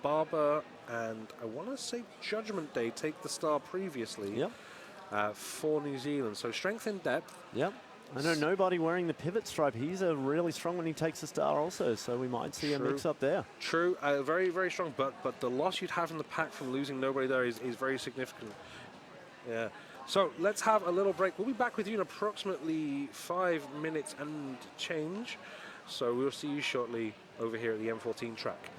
Barber, and I want to say Judgment Day take the star previously for New Zealand. So strength and depth. Yep. I know nobody wearing the pivot stripe. He's a really strong when he takes the star also, so we might see a mix up there. True, very, very strong, but the loss you'd have in the pack from losing nobody there is very significant. Yeah. So let's have a little break. We'll be back with you in approximately 5 minutes and change. So we'll see you shortly over here at the M14 track.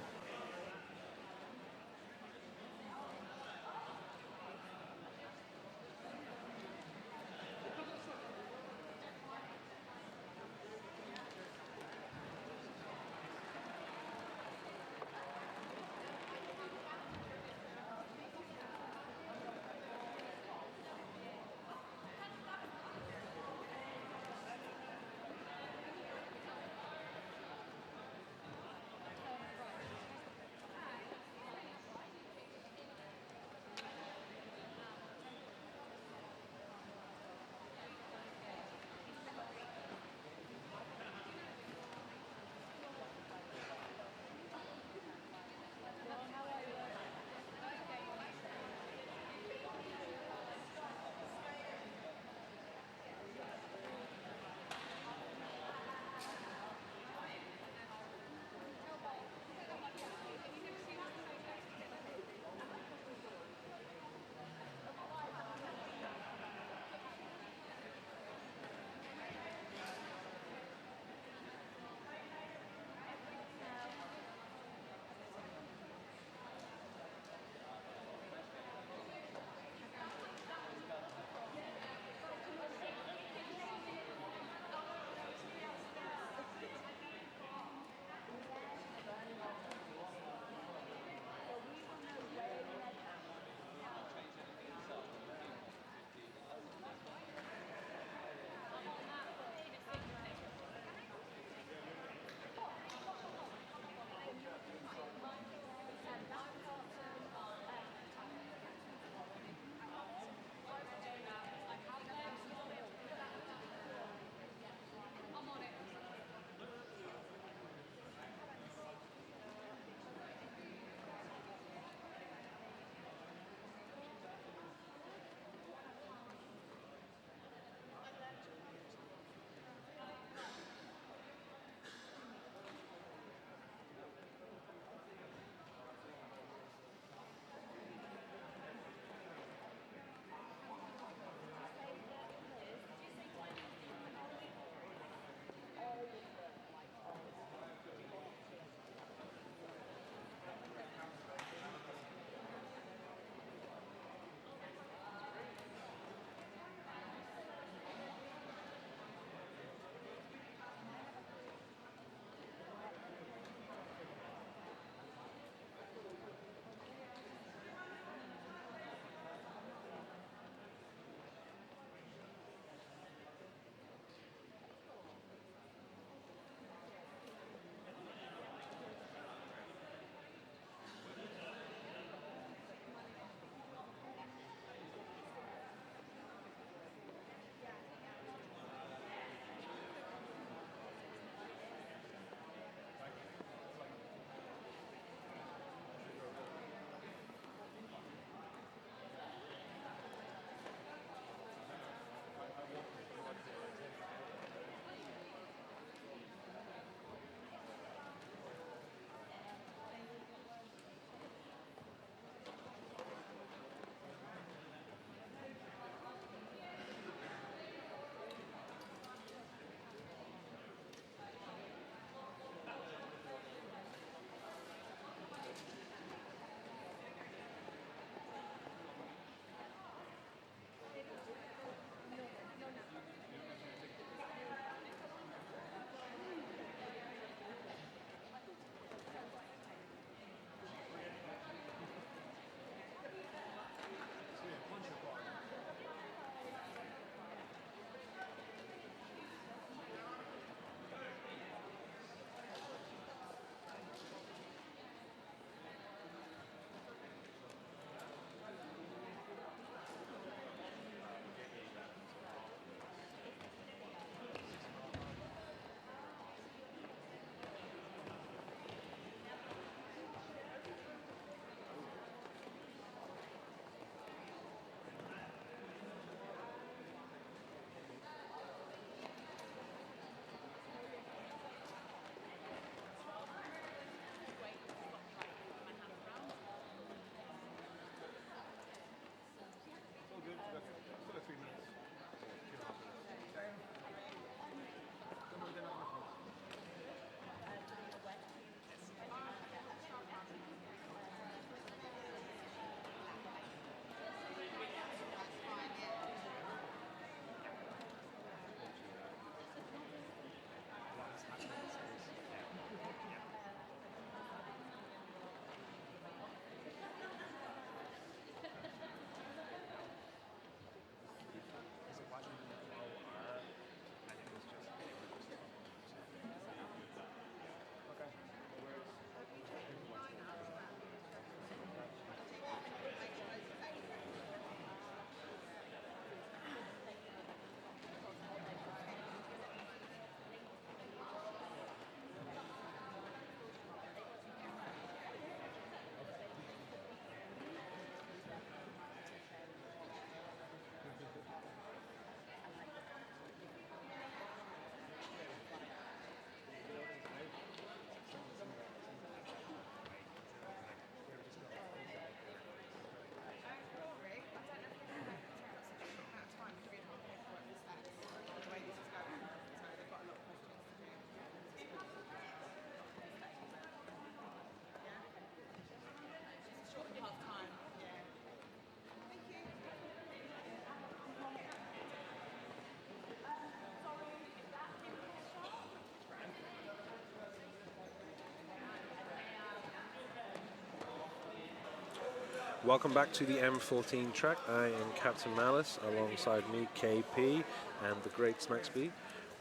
Welcome back to the M14 track. I am Captain Malice, alongside me, KP, and the great Smacksby.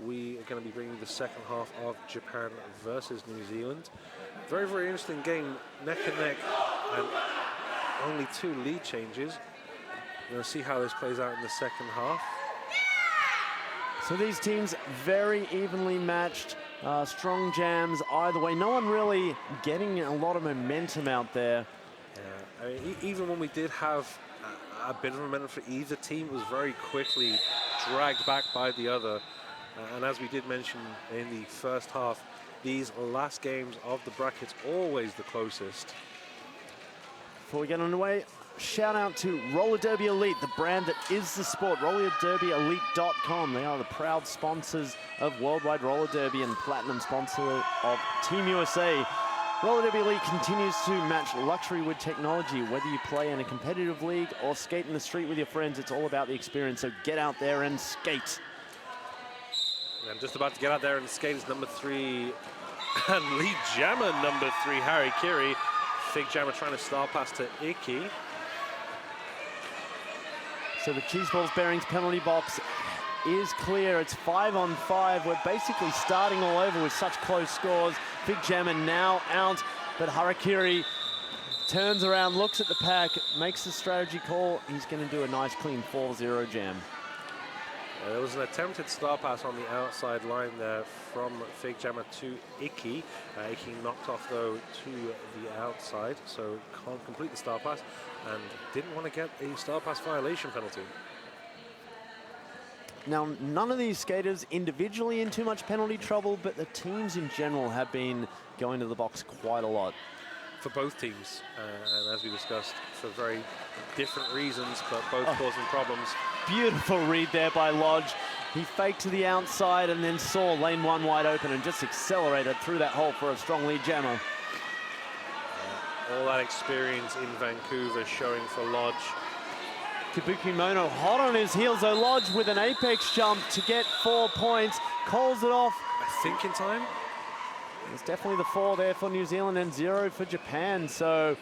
We are going to be bringing the second half of Japan versus New Zealand. Very, very interesting game, neck and neck, and only 2 lead changes. We're going to see how this plays out in the second half. So these teams very evenly matched, strong jams either way. No one really getting a lot of momentum out there. I mean, even when we did have a bit of momentum for either team, it was very quickly dragged back by the other. And as we did mention in the first half, these last games of the brackets always the closest. Before we get underway, shout out to Roller Derby Elite, the brand that is the sport, rollerderbyelite.com. They are the proud sponsors of Worldwide Roller Derby and platinum sponsor of Team USA. Roller Derby Elite continues to match luxury with technology. Whether you play in a competitive league or skate in the street with your friends, it's all about the experience, so get out there and skate. And just about to get out there and skate is number 3 and lead jammer number 3, Harry Kiri. Fig jammer trying to star pass to Iki. So the Cheese Balls Bearings penalty box is clear. It's 5-on-5. We're basically starting all over with such close scores. Big Jammer now out, but Harakiri turns around, looks at the pack, makes the strategy call. He's going to do a nice clean 4-0 jam. There was an attempted star pass on the outside line there from Fig Jammer to Iki. Iki knocked off, though, to the outside, so can't complete the star pass and didn't want to get a star pass violation penalty. Now, none of these skaters individually in too much penalty trouble, but the teams in general have been going to the box quite a lot. For both teams, and as we discussed, for very different reasons, but both causing problems. Beautiful read there by Lodge. He faked to the outside and then saw lane 1 wide open and just accelerated through that hole for a strong lead jammer. All that experience in Vancouver showing for Lodge. Kabuki Mono hot on his heels, though. Lodge with an apex jump to get 4 points, calls it off. I think in time. It's definitely the 4 there for New Zealand and 0 for Japan. So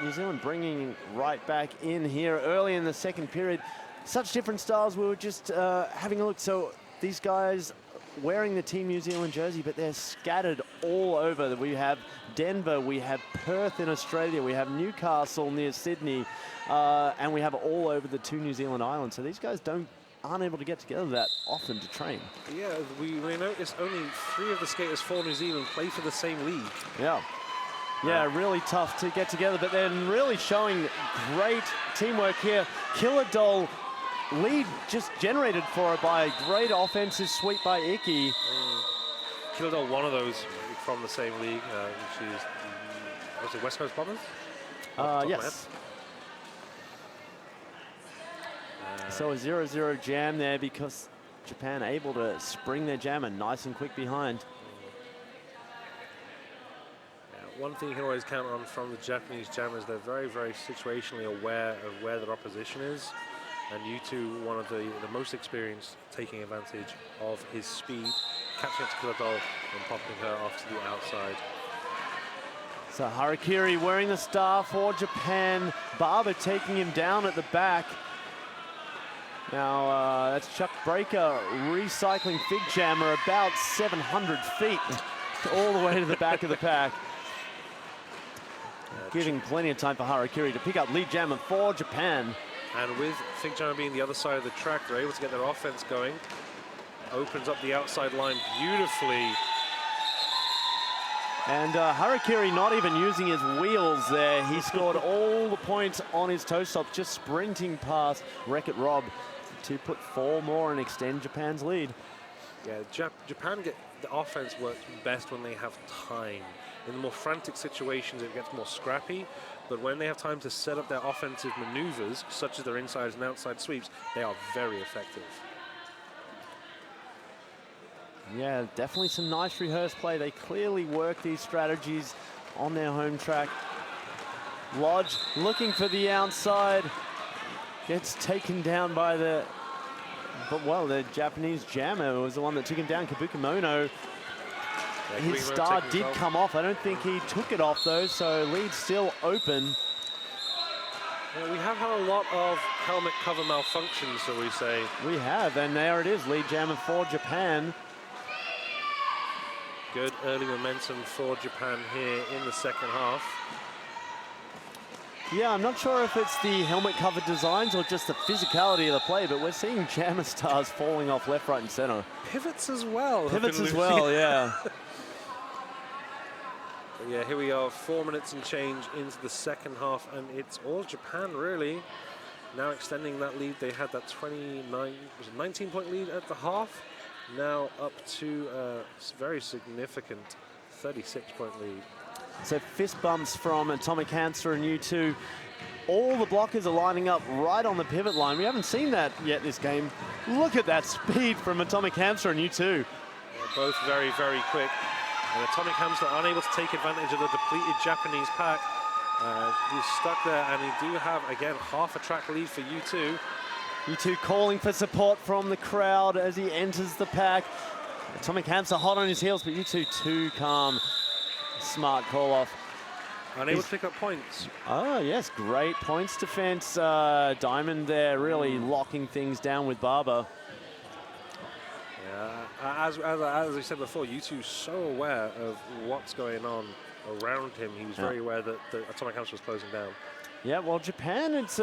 New Zealand bringing right back in here early in the second period. Such different styles. We were just having a look. So these guys wearing the Team New Zealand jersey, but they're scattered all over. We have Denver, we have Perth in Australia, we have Newcastle near Sydney, and we have all over the 2 New Zealand islands. So these guys aren't able to get together that often to train. Yeah, we noticed only 3 of the skaters for New Zealand play for the same league. Yeah, really tough to get together, but then really showing great teamwork here. Killer Doll lead just generated for her by a great offensive sweep by Iki. Killer Doll, one of those from the same league, which is, was it West Coast Bombers? Yes. So a 0-0 jam there because Japan able to spring their jammer nice and quick behind. One thing you can always count on from the Japanese jammers, they're very, very situationally aware of where their opposition is. And U2, one of the most experienced, taking advantage of his speed, catching up to Killer Doll and popping her off to the outside. So Harakiri wearing the star for Japan. Barber taking him down at the back. Now that's Chuck Breaker recycling Fig Jammer about 700 feet all the way to the back of the pack. Giving plenty of time for Harakiri to pick up lead jammer for Japan. And with Fig Jammer being the other side of the track, they're able to get their offense going. Opens up the outside line beautifully. And Harakiri not even using his wheels there. He scored all the points on his toe stop, just sprinting past Wreck-It Rob to put 4 more and extend Japan's lead. Yeah, Japan get the offense works best when they have time. In the more frantic situations, it gets more scrappy. But when they have time to set up their offensive maneuvers, such as their inside and outside sweeps, they are very effective. Yeah, definitely some nice rehearsed play. They clearly work these strategies on their home track. Lodge looking for the outside. Gets taken down by the Japanese jammer was the one that took him down, Kabuki-Mono. His star did come off. I don't think he took it off, though, so lead still open. Yeah, we have had a lot of helmet cover malfunctions, shall we say. We have, and there it is, lead jammer for Japan. Good early momentum for Japan here in the second half. Yeah, I'm not sure if it's the helmet cover designs or just the physicality of the play, but we're seeing jammer stars falling off left, right, and center. Pivots as well. Pivots as well, yeah. But yeah, here we are, 4 minutes and change into the second half, and it's all Japan, really. Now extending that lead. They had that 19-point lead at the half. Now up to a very significant 36-point lead. So fist bumps from Atomic Cancer and U2. All the blockers are lining up right on the pivot line. We haven't seen that yet this game. Look at that speed from Atomic Cancer and U2. They're both very, very quick. And Atomic Hamster unable to take advantage of the depleted Japanese pack. He's stuck there, and he do have, again, half a track lead for U2. U2 calling for support from the crowd as he enters the pack. Atomic Hamster hot on his heels, but U2 too calm. Smart call off. Unable to pick up points. Oh, yes, great points defense. Diamond there really locking things down with Barber. Yeah, as we said before, U2's so aware of what's going on around him. He was very aware that the Atomic Hamster was closing down. Yeah, well, Japan, it's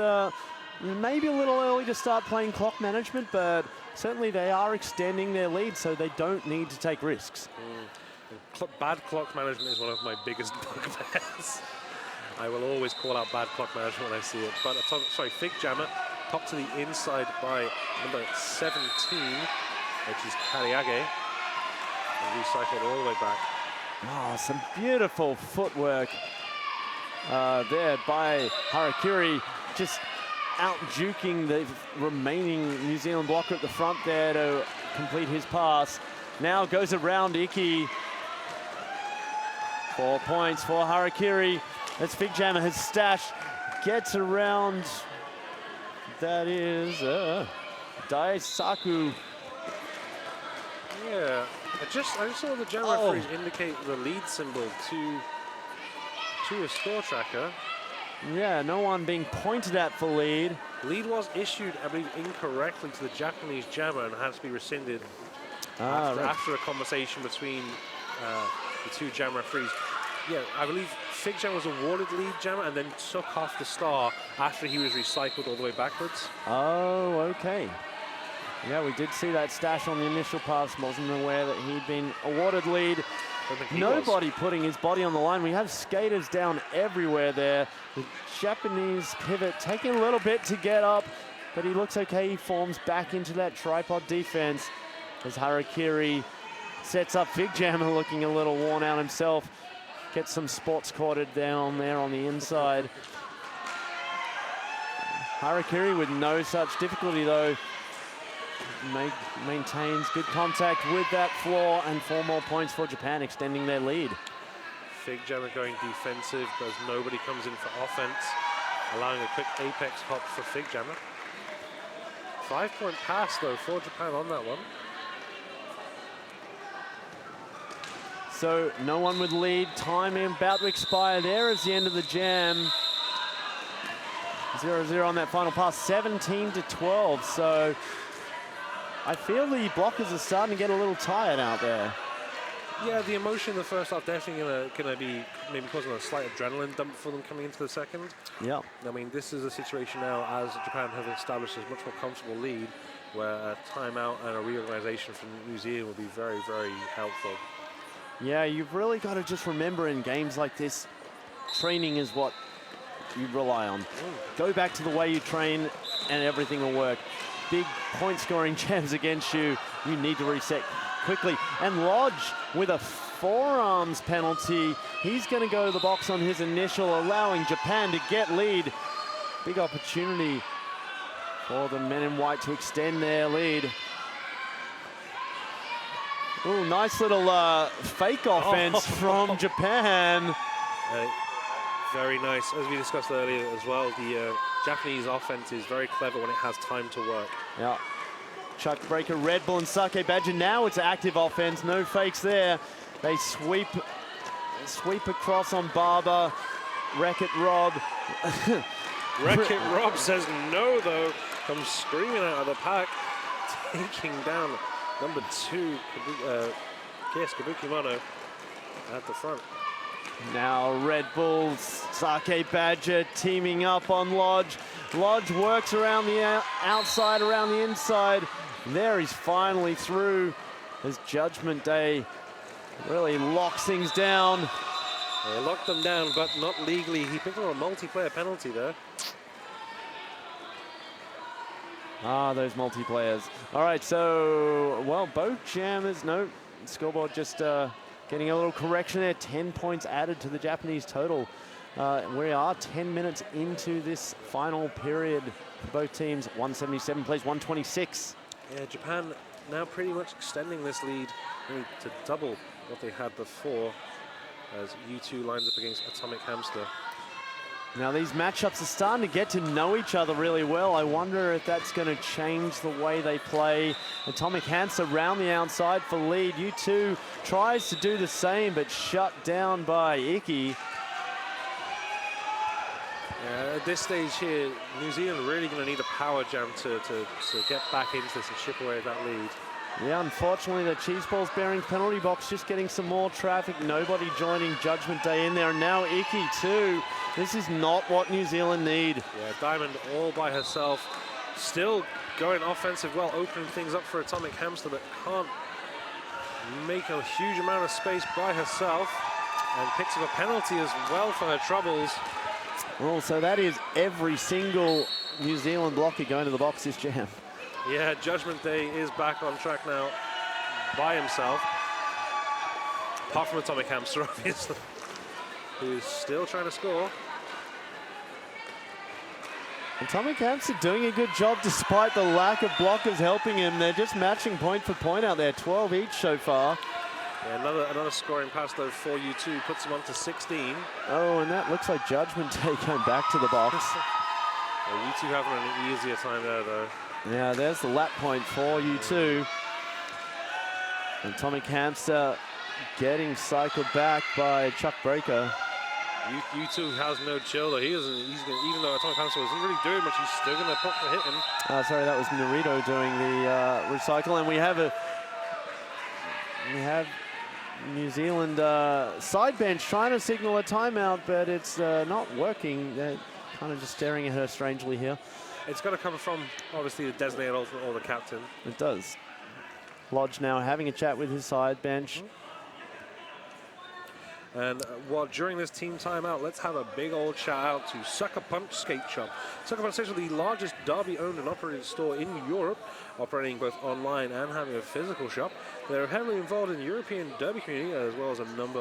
maybe a little early to start playing clock management, but certainly they are extending their lead, so they don't need to take risks. Bad clock management is one of my biggest bugbears. I will always call out bad clock management when I see it. But Fig Jammer popped to the inside by number 17, which is Kariage, and recycled all the way back. Oh, some beautiful footwork there by Harakiri, just out-juking the remaining New Zealand blocker at the front there to complete his pass. Now goes around Iki. 4 points for Harakiri. As Fig Jammer has stashed, gets around. That is Daisaku. Yeah, I just saw the Jammer referees indicate the lead symbol to a score tracker. Yeah, no one being pointed at for lead. Lead was issued, I believe, incorrectly to the Japanese Jammer and had to be rescinded after a conversation between the two Jammer referees. Yeah, I believe Fig Jammer was awarded lead Jammer and then took off the star after he was recycled all the way backwards. Oh, okay. Yeah, we did see that stash on the initial pass. Wasn't aware that he'd been awarded lead. Nobody putting his body on the line. We have skaters down everywhere there. The Japanese pivot taking a little bit to get up, but he looks okay. He forms back into that tripod defense as Harakiri sets up Fig Jammer, looking a little worn out himself. Gets some sports corded down there on the inside. Harakiri with no such difficulty though. Maintains good contact with that floor, and 4 more points for Japan, extending their lead. Fig Jammer going defensive as nobody comes in for offense, allowing a quick apex hop for Fig Jammer. 5-point pass though for Japan on that one. So no one with lead. Time about to expire there as the end of the jam. 0-0 on that final pass, 17-12. So I feel the blockers are starting to get a little tired out there. Yeah, the emotion in the first half definitely gonna be maybe causing a slight adrenaline dump for them coming into the second. Yeah. I mean, this is a situation now as Japan have established a much more comfortable lead, where a timeout and a reorganization from New Zealand will be very, very helpful. Yeah, you've really got to just remember in games like this, training is what you rely on. Go back to the way you train and everything will work. Big point scoring jams against you, you need to reset quickly. And Lodge with a forearms penalty. He's going to go to the box on his initial, allowing Japan to get lead. Big opportunity for the men in white to extend their lead. Oh, nice little fake offense from Japan. Very nice. As we discussed earlier as well, the Japanese offense is very clever when it has time to work. Yeah. Chuck Breaker, Red Bull and Sake Badger. Now it's active offense. No fakes there. They sweep across on Barber. Wreck-It Rob. Wreck-It Rob says no, though. Comes screaming out of the pack, taking down number 2, Kabuki Mono at the front. Now Red Bull's Sake Badger teaming up on Lodge. Lodge works around the outside, around the inside. There he's finally through as Judgment Day really locks things down. They locked them down, but not legally. He picked up a multiplayer penalty there. Ah, those multiplayers. All right, so, well, both jammers, no, scoreboard just getting a little correction there. 10 points added to the Japanese total. We are 10 minutes into this final period for both teams. 177 plays 126. Yeah, Japan now pretty much extending this lead really to double what they had before as U2 lines up against Atomic Hamster. Now these matchups are starting to get to know each other really well. I wonder if that's going to change the way they play. Atomic Hamster around the outside for lead. U2 tries to do the same, but shut down by Iki. Yeah, at this stage here, New Zealand really going to need a power jam to get back into this and chip away at that lead. Yeah, unfortunately, the Cheese Balls Bearings penalty box just getting some more traffic. Nobody joining Judgment Day in there. And now Iki too. This is not what New Zealand need. Yeah, Diamond all by herself. Still going offensive well, opening things up for Atomic Hamster, but can't make a huge amount of space by herself. And picks up a penalty as well for her troubles. Well, so that is every single New Zealand blocker going to the box this jam. Yeah, Judgment Day is back on track now by himself. Apart from Atomic Hamster, obviously, who's still trying to score. Atomic Hamster doing a good job despite the lack of blockers helping him. They're just matching point for point out there, 12 each so far. Yeah, another scoring pass though for U2 puts him on to 16. Oh, and that looks like Judgment Day going back to the box. Yeah, U2 having an easier time there though. Yeah, there's the lap point for U2. Atomic Hamster getting cycled back by Chuck Breaker. U2 has no chill though. He's gonna, even though Atomic Hamster wasn't really doing much, he's still going to pop the hit him. Sorry, that was Narito doing the recycle, and we have New Zealand side bench trying to signal a timeout, but it's not working. They're kind of just staring at her strangely here. It's got to come from, obviously, the designated alternate or the captain. It does. Lodge now having a chat with his side bench. And during this team timeout, let's have a big old shout out to Sucker Punch Skate Shop. Sucker Punch is the largest Derby-owned and operated store in Europe, operating both online and having a physical shop. They're heavily involved in the European Derby community as well as on a number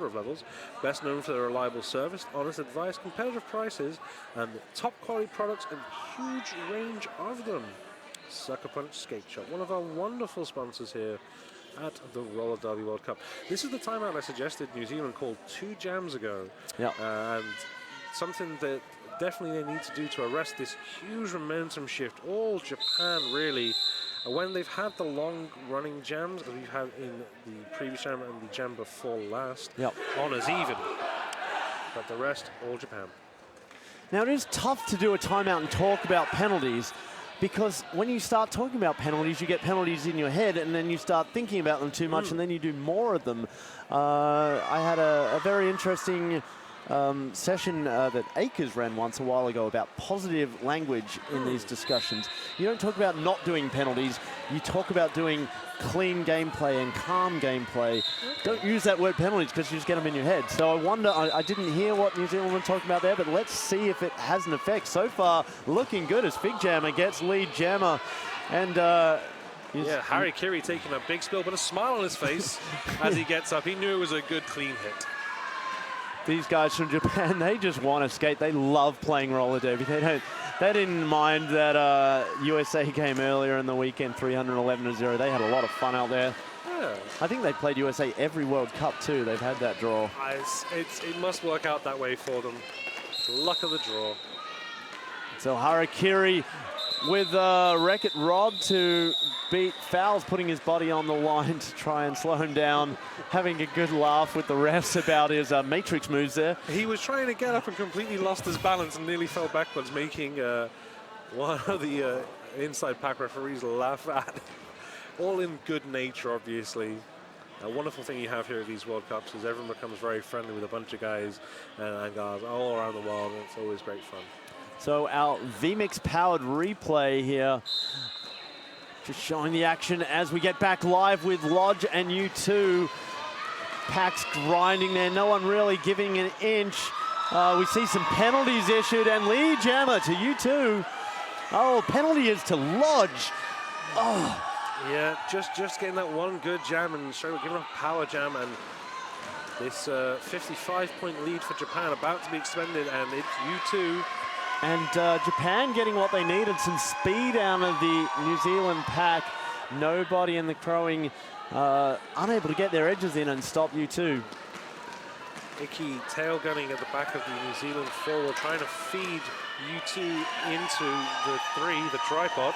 of levels. Best known for their reliable service, honest advice, competitive prices, and top quality products and huge range of them. Sucker Punch Skate Shop, one of our wonderful sponsors here at the Roller Derby World Cup. This is the timeout I suggested New Zealand called 2 jams ago. Yeah. And something that definitely they need to do to arrest this huge momentum shift. All Japan really, when they've had the long running jams as we've had in the previous jam and the jam before last, honours even. But the rest, all Japan. Now it is tough to do a timeout and talk about penalties, because when you start talking about penalties, you get penalties in your head, and then you start thinking about them too much, and then you do more of them. I had a very interesting session that Akers ran once a while ago about positive language in these discussions. You don't talk about not doing penalties, you talk about doing clean gameplay and calm gameplay. Don't use that word penalties because you just get them in your head. So I wonder, I didn't hear what New Zealand were talking about there, but let's see if it has an effect. So far, looking good as Fig Jammer gets lead jammer. And yeah, Harry Kiri taking a big spill, but a smile on his face as he gets up. He knew it was a good clean hit. These guys from Japan, they just want to skate. They love playing roller derby. They didn't mind that USA game earlier in the weekend, 311-0. They had a lot of fun out there. Yeah. I think they played USA every World Cup too. They've had that draw. It must work out that way for them. Luck of the draw. So Harakiri with Wreck-It Rob to beat Fowles, putting his body on the line to try and slow him down, having a good laugh with the refs about his matrix moves there. He was trying to get up and completely lost his balance and nearly fell backwards, making one of the inside pack referees laugh at him. All in good nature, obviously. A wonderful thing you have here at these World Cups is everyone becomes very friendly with a bunch of guys and guys all around the world, and it's always great fun. So our VMix powered replay here, just showing the action as we get back live with Lodge and U2. Packs grinding there, no one really giving an inch. We see some penalties issued, and Lee Jammer to U2. Oh, penalty is to Lodge. Oh. Yeah, just getting that one good jam and giving a power jam, and this 55-point lead for Japan about to be extended, and it's U2. And Japan getting what they needed, some speed out of the New Zealand pack. Nobody in the crowing unable to get their edges in and stop U2. Icky tail gunning at the back of the New Zealand forward, trying to feed U2 into the the tripod.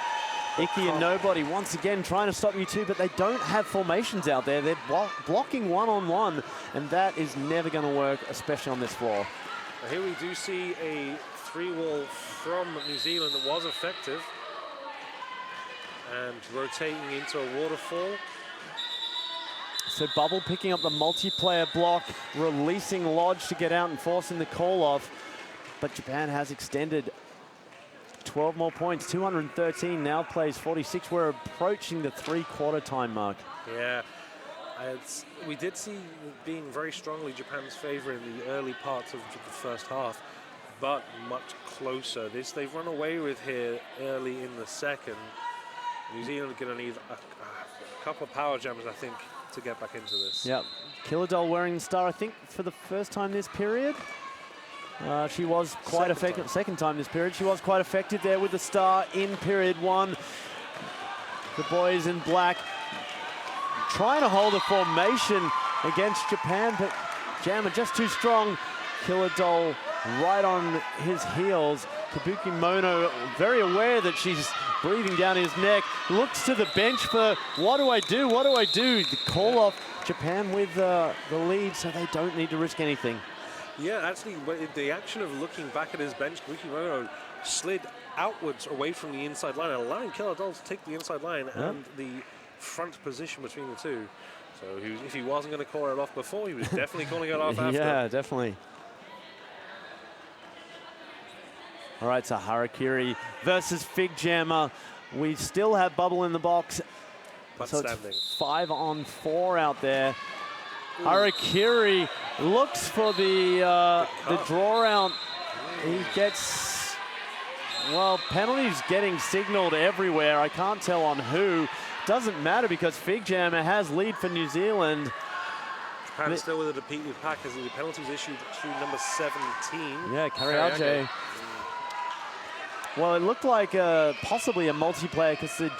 Icky and Nobody once again trying to stop U2, but they don't have formations out there. They're blocking one-on-one, and that is never going to work, especially on this floor. Here we do see a 3-wall from New Zealand that was effective, and rotating into a waterfall. So Bubble picking up the multiplayer block, releasing Lodge to get out and forcing the call off. But Japan has extended 12 more points, 213, now plays 46. We're approaching the 3/4 time mark. Yeah, we did see it being very strongly Japan's favor in the early parts of the first half, but much closer. They've run away with here early in the second. New Zealand are going to need a couple of power jams, I think, to get back into this. Yep. Killer Doll wearing the star, I think, for the first time this period. She was quite effective. Second time this period. She was quite effective there with the star in period one. The boys in black trying to hold a formation against Japan, but Jammer just too strong. Killer Doll right on his heels. Kabuki Mono very aware that she's breathing down his neck. Looks to the bench for, what do I do? What do I do? The call off. Japan with the lead, so they don't need to risk anything. Yeah, actually, the action of looking back at his bench, Kimono slid outwards away from the inside line, allowing Killer Doll to take the inside line and the front position between the two. So if he wasn't going to call it off before, he was definitely calling it off after. Yeah, definitely. All right, so Harakiri versus Fig Jammer. We still have Bubble in the box. But so standing. It's 5-on-4 out there. Ooh. Harakiri looks for the draw out. He gets, well, penalties getting signaled everywhere. I can't tell on who. Doesn't matter because Fig Jammer has lead for New Zealand. Japan still with a defeated pack as the penalties issued to number 17. Yeah, Kariage. Well, it looked like possibly a multiplayer because the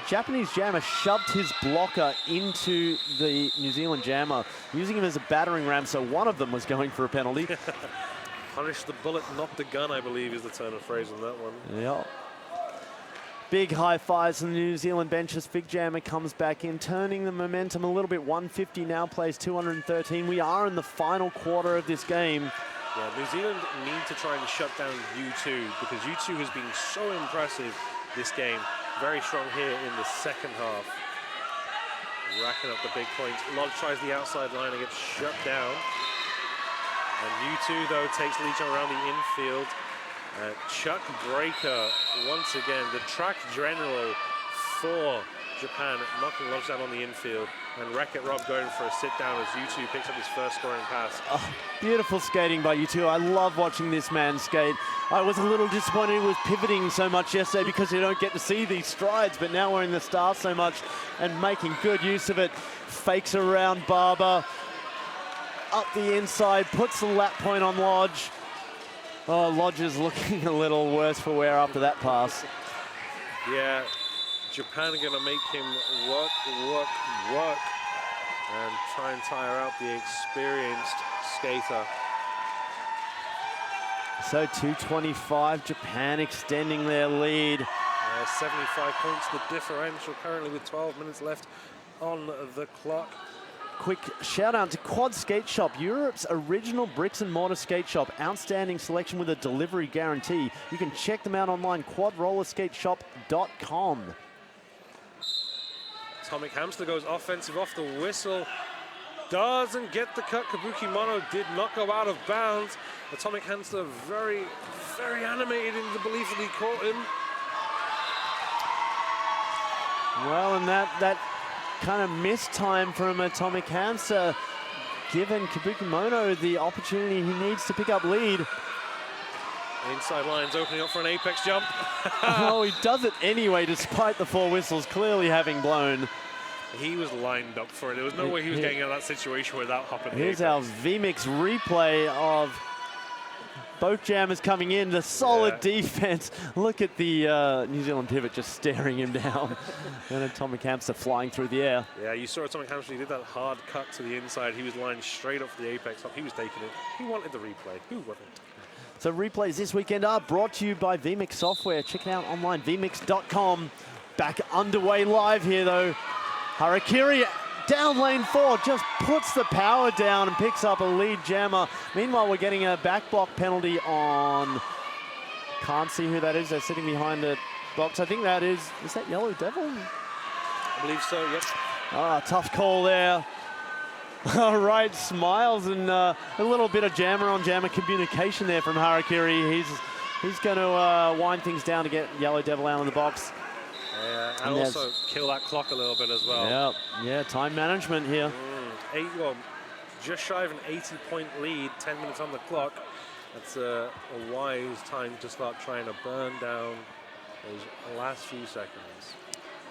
Japanese jammer shoved his blocker into the New Zealand jammer, using him as a battering ram, so one of them was going for a penalty. Punish the bullet, not the gun, I believe is the turn of phrase on that one. Yeah. Big high fives from the New Zealand bench as Fig Jammer comes back in, turning the momentum a little bit. 150 now plays 213. We are in the final quarter of this game. Yeah, New Zealand need to try and shut down U2 because U2 has been so impressive this game. Very strong here in the second half. Racking up the big points. Lodge tries the outside line and gets shut down. And U2, though, takes lead around the infield. Chuck Breaker, once again, the track general for Japan, knocking Lodge down on the infield. And Wreck-It Rob going for a sit-down as U2 picks up his first scoring pass. Oh, beautiful skating by U2. I love watching this man skate. I was a little disappointed he was pivoting so much yesterday because you don't get to see these strides, but now we're in the star so much and making good use of it. Fakes around Barber. Up the inside, puts the lap point on Lodge. Oh, Lodge is looking a little worse for wear after that pass. Yeah. Japan are going to make him work, and try and tire out the experienced skater. So 225, Japan extending their lead. 75 points, the differential currently with 12 minutes left on the clock. Quick shout out to Quad Skate Shop, Europe's original bricks and mortar skate shop. Outstanding selection with a delivery guarantee. You can check them out online, quadrollerskateshop.com. Atomic Hamster goes offensive off the whistle. Doesn't get the cut. Kabuki Mono did not go out of bounds. Atomic Hamster very, very animated in the belief that he caught him. Well, and that kind of missed time from Atomic Hamster, given Kabuki Mono the opportunity he needs to pick up lead. Inside lines opening up for an apex jump. Oh, he does it anyway, despite the 4 whistles clearly having blown. He was lined up for it. There was no way he was getting out of that situation without hopping. Here's our VMix replay of both jammers coming in. The solid defense. Look at the New Zealand pivot just staring him down. And Atomic Hamster flying through the air. Yeah, you saw Atomic Hamster. He did that hard cut to the inside. He was lined straight up for the apex. He was taking it. He wanted the replay. Who wouldn't? So replays this weekend are brought to you by VMix Software. Check it out online, vmix.com. Back underway live here though. Harakiri down lane 4, just puts the power down and picks up a lead jammer. Meanwhile, we're getting a back block penalty on, can't see who that is. They're sitting behind the box. I think that is that Yellow Devil? I believe so, yep. Ah, tough call there. All right, smiles and a little bit of jammer on jammer communication there from Harakiri. He's going to wind things down to get Yellow Devil out of the box. Yeah, and also kill that clock a little bit as well. Yeah, time management here. Just shy of an 80-point lead, 10 minutes on the clock. That's a wise time to start trying to burn down those last few seconds.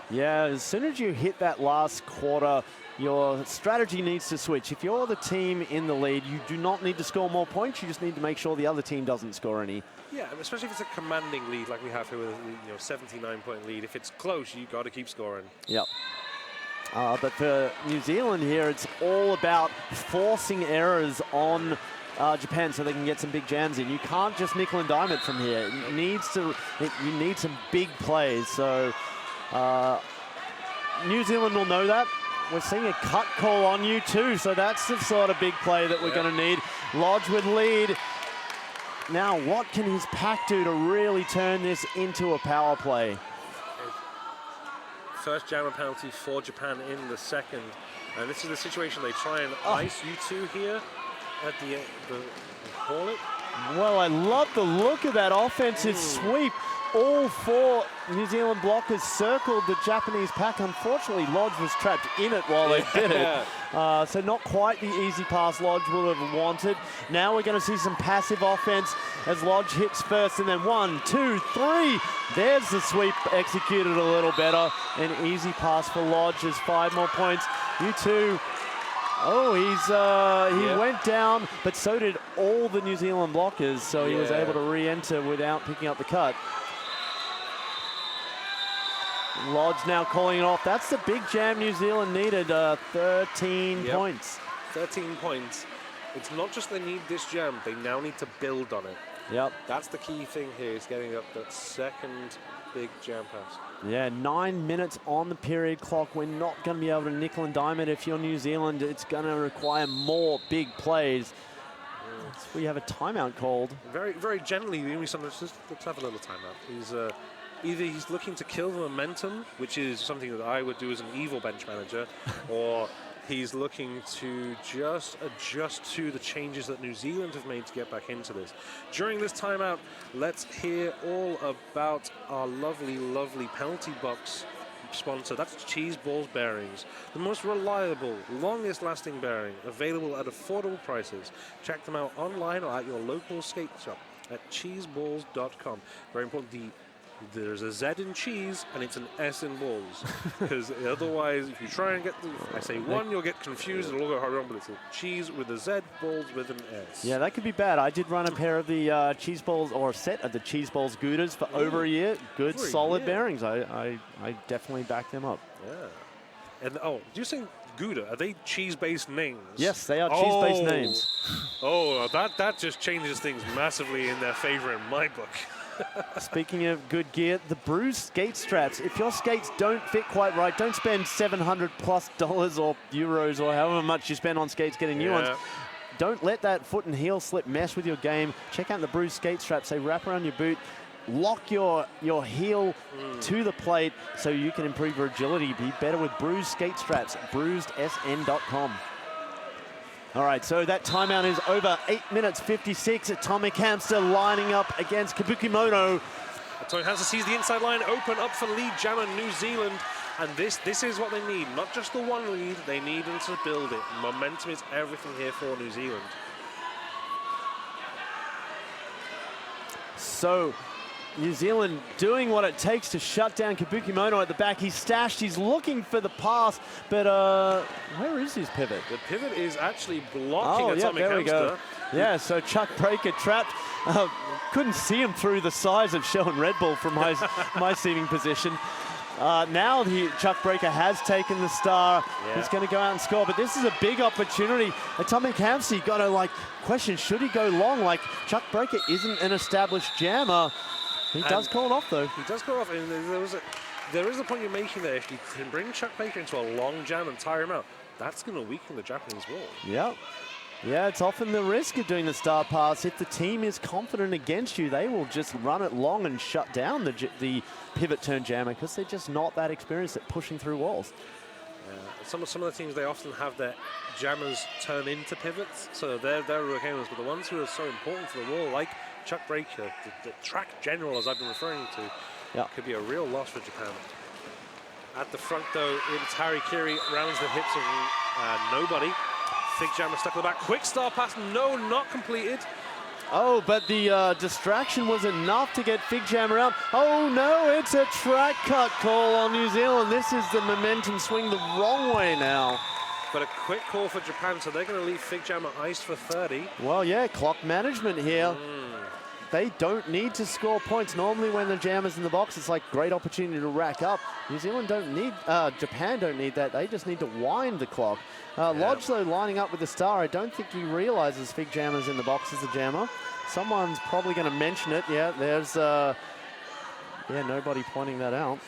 Yeah, as soon as you hit that last quarter, your strategy needs to switch. If you're the team in the lead, you do not need to score more points. You just need to make sure the other team doesn't score any. Yeah, especially if it's a commanding lead like we have here with a 79-point lead. If it's close, you got to keep scoring. Yep. But for New Zealand here, it's all about forcing errors on Japan so they can get some big jams in. You can't just nickel and dime it from here. You need some big plays. So New Zealand will know that. We're seeing a cut call on you too, so that's the sort of big play that we're going to need. Lodge with lead. Now, what can his pack do to really turn this into a power play? First jammer penalty for Japan in the second. And this is the situation they try and ice you two here at the call it. Well, I love the look of that offensive sweep. All 4 New Zealand blockers circled the Japanese pack. Unfortunately, Lodge was trapped in it while they did it. So not quite the easy pass Lodge would have wanted. Now we're going to see some passive offense as Lodge hits first, and then 1, 2, 3. There's the sweep executed a little better. An easy pass for Lodge. There's 5 more points. You two. Oh, he went down, but so did all the New Zealand blockers. So he was able to re-enter without picking up the cut. Lodge now calling it off. That's the big jam New Zealand needed, 13 points. 13 points. It's not just they need this jam, they now need to build on it. Yep. That's the key thing here, is getting up that second big jam pass. Yeah, 9 minutes on the period clock. We're not going to be able to nickel and dime it. If you're New Zealand, it's going to require more big plays. We have a timeout called. Very, very gently, let's have a little timeout. Either he's looking to kill the momentum, which is something that I would do as an evil bench manager, or he's looking to just adjust to the changes that New Zealand have made to get back into this. During this timeout, let's hear all about our lovely, lovely penalty box sponsor. That's Cheese Balls Bearings, the most reliable, longest lasting bearing, available at affordable prices. Check them out online or at your local skate shop at cheeseballs.com. Very important, there's a Z in cheese and it's an S in balls, because otherwise if you try and get I say one, you'll get confused and it'll go hard wrong, but it's a cheese with a Z, balls with an S. Yeah, that could be bad. I did run a pair of the cheese balls, or a set of the cheese balls Goudas for over a year. Good solid bearings. I definitely back them up. Yeah. And do you think Gouda, are they cheese-based names? Yes, they are cheese-based names. Oh, that just changes things massively in their favor in my book. Speaking of good gear, the Bruised skate straps. If your skates don't fit quite right, don't spend $700+ or euros or however much you spend on skates getting new ones. Don't let that foot and heel slip mess with your game. Check out the Bruised skate straps. They wrap around your boot, lock your heel to the plate so you can improve your agility. Be better with Bruised skate straps. BruisedSN.com. All right, so that timeout is over. 8 minutes 56. Atomic Hamster lining up against Kabukimono. Atomic Hamster sees the inside line open up for lead jammer New Zealand. And this is what they need. Not just the one lead, they need them to build it. Momentum is everything here for New Zealand. So New Zealand doing what it takes to shut down Kabukimono at the back. He's stashed, he's looking for the pass, but where is his pivot? The pivot is actually blocking Atomic there Hamster. We go. Yeah, so Chuck Breaker trapped. Couldn't see him through the size of Shell and Red Bull from my seating position. Now Chuck Breaker has taken the star. He's going to go out and score, but this is a big opportunity. Atomic Hamster, you got to question, should he go long? Chuck Breaker isn't an established jammer. He does call it off, though. He does call it off, and there is a point you're making there. If you can bring Chuck Breaker into a long jam and tire him out, that's going to weaken the Japanese wall. Yeah. Yeah, it's often the risk of doing the star pass. If the team is confident against you, they will just run it long and shut down the pivot turn jammer because they're just not that experienced at pushing through walls. Some of the teams, they often have their jammers turn into pivots, so they're gamers, but the ones who are so important for the wall, like Chuck Breaker, the track general, as I've been referring to, could be a real loss for Japan. At the front, though, it's Harikiri, rounds the hips of nobody. Fig jammer stuck in the back. Quick star pass, no, not completed. Oh, but the distraction was enough to get Fig Jammer out. Oh no, it's a track cut call on New Zealand. This is the momentum swing the wrong way now. But a quick call for Japan, so they're going to leave Fig Jammer iced for 30. Well, yeah, clock management here. They don't need to score points. Normally when the jammer's in the box, it's great opportunity to rack up. New Zealand don't need, Japan don't need that. They just need to wind the clock. Lodge, though, lining up with the star. I don't think he realizes Fig Jammer's in the box as a jammer. Someone's probably going to mention it. Yeah, there's, nobody pointing that out.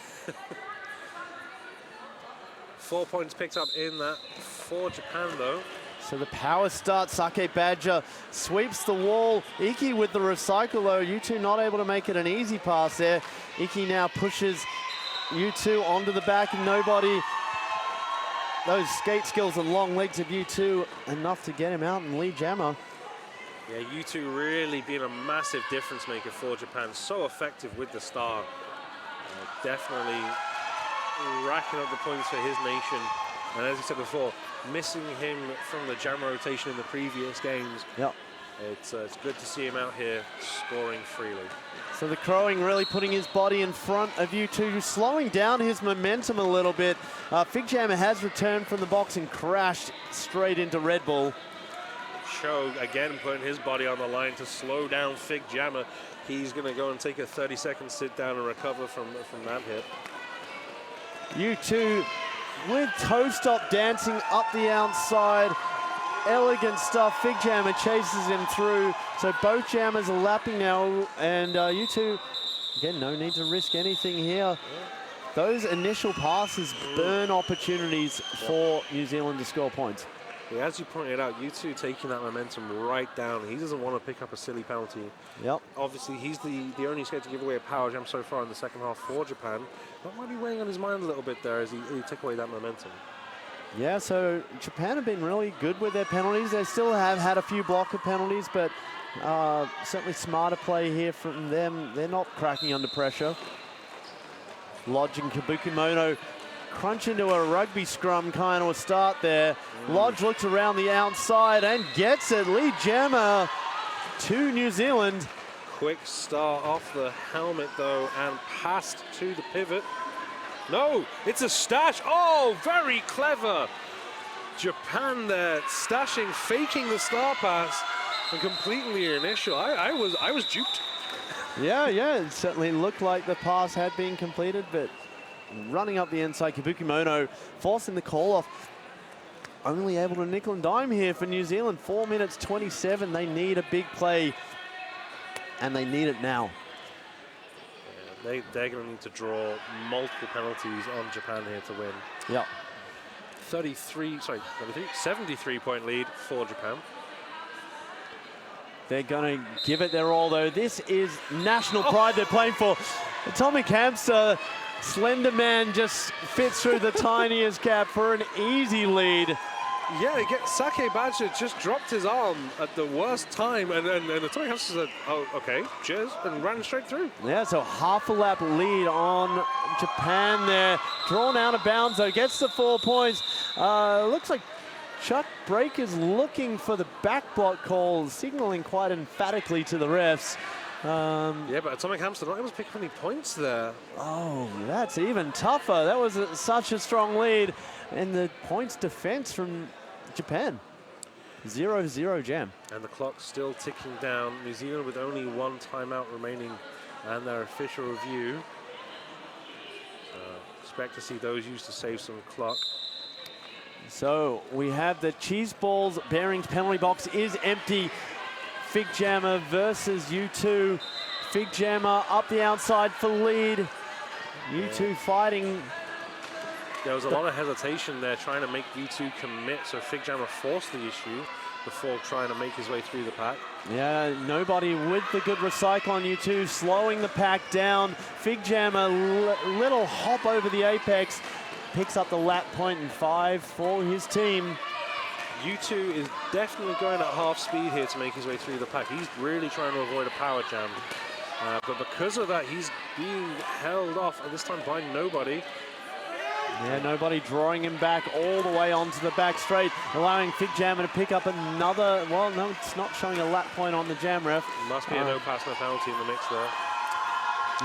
4 points picked up in that for Japan, though. So the power start, Sake Badger sweeps the wall. Iki with the recycle, though. U2 not able to make it an easy pass there. Iki now pushes U2 onto the back and nobody. Those skate skills and long legs of U2 enough to get him out and lead jammer. Yeah, U2 really being a massive difference maker for Japan. So effective with the star. Definitely racking up the points for his nation. And as you said before, missing him from the jam rotation in the previous games. Yep. It's good to see him out here scoring freely. So the crowing really putting his body in front of U2, slowing down his momentum a little bit. Fig Jammer has returned from the box and crashed straight into Red Bull. Show again putting his body on the line to slow down Fig Jammer. He's going to go and take a 30-second sit down and recover from that hit. U2 with toe stop dancing up the outside. Elegant stuff. Fig Jammer chases him through. So both jammers are lapping now. And U2, again, no need to risk anything here. Those initial passes burn opportunities for New Zealand to score points. Yeah, as you pointed out, U2 taking that momentum right down. He doesn't want to pick up a silly penalty. Yep. Obviously, he's the only skater to give away a power jam so far in the second half for Japan. That might be weighing on his mind a little bit there as he took away that momentum. Yeah, so Japan have been really good with their penalties. They still have had a few blocker penalties, but certainly smarter play here from them. They're not cracking under pressure. Lodge and Kabukimono crunch into a rugby scrum kind of a start there. Lodge looks around the outside and gets it. Lead jammer to New Zealand. Quick start off the helmet, though, and passed to the pivot. No, it's a stash. Oh, very clever. Japan there, stashing, faking the star pass, and completely initial. I was duped. Yeah, it certainly looked like the pass had been completed, but running up the inside, Kabukimono forcing the call off. only able to nickel and dime here for New Zealand. 4 minutes 27. They need a big play, and they need it now. Yeah, they're going to need to draw multiple penalties on Japan here to win. Yeah. 73-point lead for Japan. They're going to give it their all, though. This is national pride they're playing for. Atomic Hamster, slender man, just fits through the tiniest gap for an easy lead. Yeah, Sake Badger just dropped his arm at the worst time, and Atomic Hamster said, oh, okay, cheers, and ran straight through. Yeah, so half a lap lead on Japan there. Drawn out of bounds, though, gets the 4 points. Looks like Chuck Brake is looking for the back block call, signaling quite emphatically to the refs. Yeah, but Atomic Hamster not able to pick up any points there. Oh, that's even tougher. That was such a strong lead. And the points defense from Japan. 0-0 jam. And the clock's still ticking down. New Zealand with only one timeout remaining and their official review. Expect to see those used to save some clock. So we have the cheese balls bearings penalty box is empty. Fig Jammer versus U2. Fig Jammer up the outside for lead. U2 fighting. There was a lot of hesitation there trying to make U2 commit, so Fig Jammer forced the issue before trying to make his way through the pack. Yeah, nobody with the good recycle on U2, slowing the pack down. Fig Jammer, little hop over the apex, picks up the lap point and 5 for his team. U2 is definitely going at half speed here to make his way through the pack. He's really trying to avoid a power jam. But because of that, he's being held off, at this time by nobody. Yeah, nobody drawing him back all the way onto the back straight, allowing Fig Jammer to pick up another, well, no, it's not showing a lap point on the jam ref. Must be a no pass, no penalty in the mix there.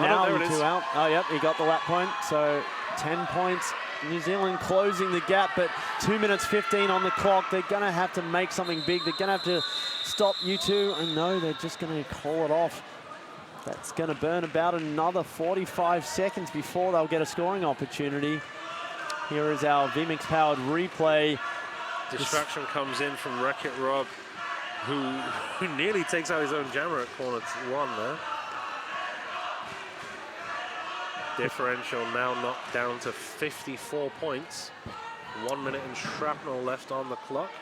Now there it is. U2 out. Oh, yep, he got the lap point, so 10 points. New Zealand closing the gap, but 2 minutes 15 on the clock. They're going to have to make something big. They're going to have to stop U2, and no, they're just going to call it off. That's going to burn about another 45 seconds before they'll get a scoring opportunity. Here is our VMix-powered replay. Distraction comes in from Wreck-It Rob, who nearly takes out his own jammer at corner 1 there. Differential now knocked down to 54 points. 1 minute and shrapnel left on the clock.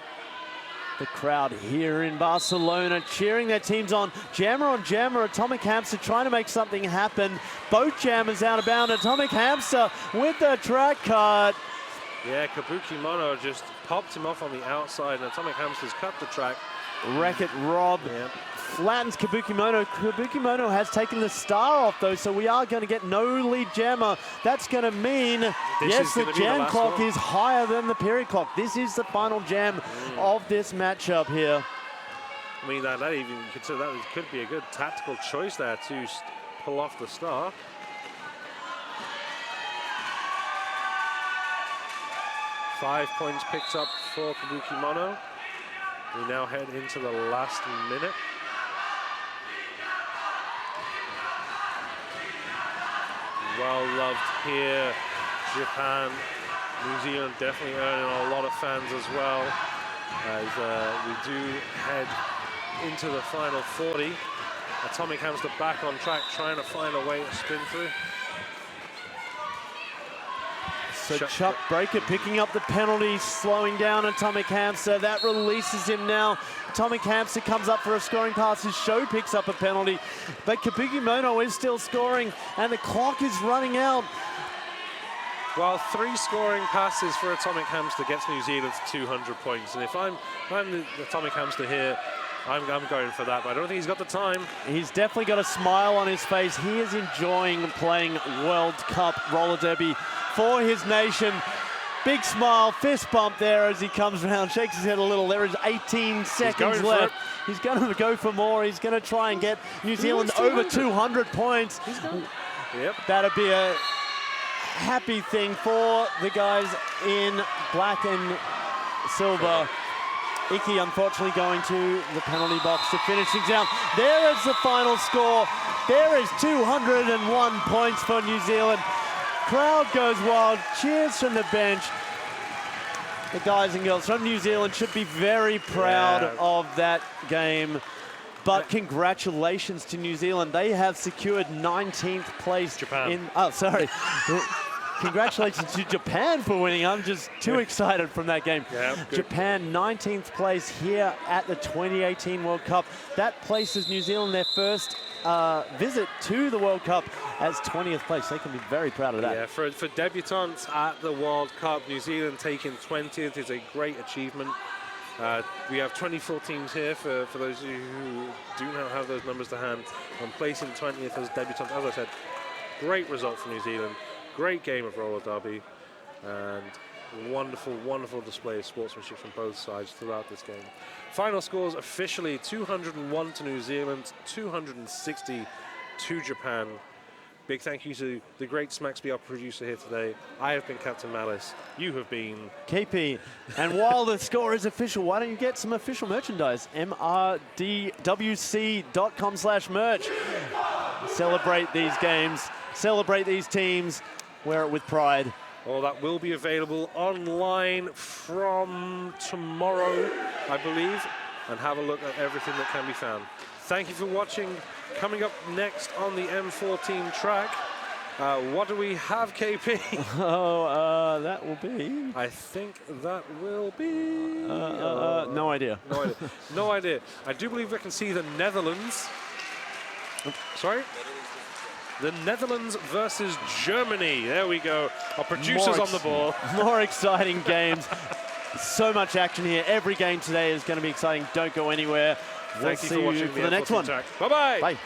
The crowd here in Barcelona cheering their teams on. Jammer on jammer, Atomic Hamster trying to make something happen. Both jammers out of bounds. Atomic Hamster with the track cut. Yeah, Kabuki Mono just popped him off on the outside, and Atomic Hamster's cut the track. Wreck-It Rob flattens Kabuki Mono. Kabuki Mono has taken the star off, though, so we are going to get no lead jammer. That's going to mean, yes, the jam clock is higher than the period clock. This is the final jam of this matchup here. I mean, that even consider that could be a good tactical choice there to pull off the star. Five points picked up for Kabuki Mono. We now head into the last minute. Well loved here, Japan. New Zealand definitely earning a lot of fans as well. As we do head into the final 40. Atomic Hamster back on track, trying to find a way to spin through. So Chuck Breaker picking up the penalty, slowing down Atomic Hamster. That releases him now. Atomic Hamster comes up for a scoring pass. His show picks up a penalty. But Kabuki Mono is still scoring, and the clock is running out. Well, 3 scoring passes for Atomic Hamster gets New Zealand to 200 points. And if I'm the Atomic Hamster here, I'm going for that, but I don't think he's got the time. He's definitely got a smile on his face. He is enjoying playing World Cup roller derby for his nation. Big smile, fist bump there as he comes around, shakes his head a little. There is 18 seconds left. He's going to go for more. He's going to try and get New Zealand over 200 points. Yep. That'd be a happy thing for the guys in black and silver. Iki, unfortunately, going to the penalty box to finish things out. There is the final score. There is 201 points for New Zealand. Crowd goes wild. Cheers from the bench. The guys and girls from New Zealand should be very proud of that game. But congratulations to New Zealand. They have secured 19th place. Japan. Congratulations to Japan for winning. I'm just too excited from that game. Yeah, Japan, 19th place here at the 2018 World Cup. That places New Zealand their first visit to the World Cup as 20th place. They can be very proud of that. Yeah, for debutantes at the World Cup, New Zealand taking 20th is a great achievement. We have 24 teams here for those of you who do not have those numbers to hand. And placing 20th as debutants, as I said, great result for New Zealand. Great game of roller derby, and wonderful, wonderful display of sportsmanship from both sides throughout this game. Final scores officially 201 to New Zealand, 260 to Japan. Big thank you to the great Smacksby, our producer here today. I have been Captain Malice. You have been KP. And while the score is official, why don't you get some official merchandise? MRDWC.com/merch. Celebrate these games. Celebrate these teams. Wear it with pride. Well, that will be available online from tomorrow, I believe, and have a look at everything that can be found. Thank you for watching. Coming up next on the M14 track, what do we have, KP? That will be... I think that will be... no idea. No idea. No idea. I do believe I can see the Netherlands. Sorry? The Netherlands versus Germany. There we go. Our producers on the ball. More exciting games. So much action here. Every game today is going to be exciting. Don't go anywhere. Thank you for watching for the next one. Bye-bye. Bye.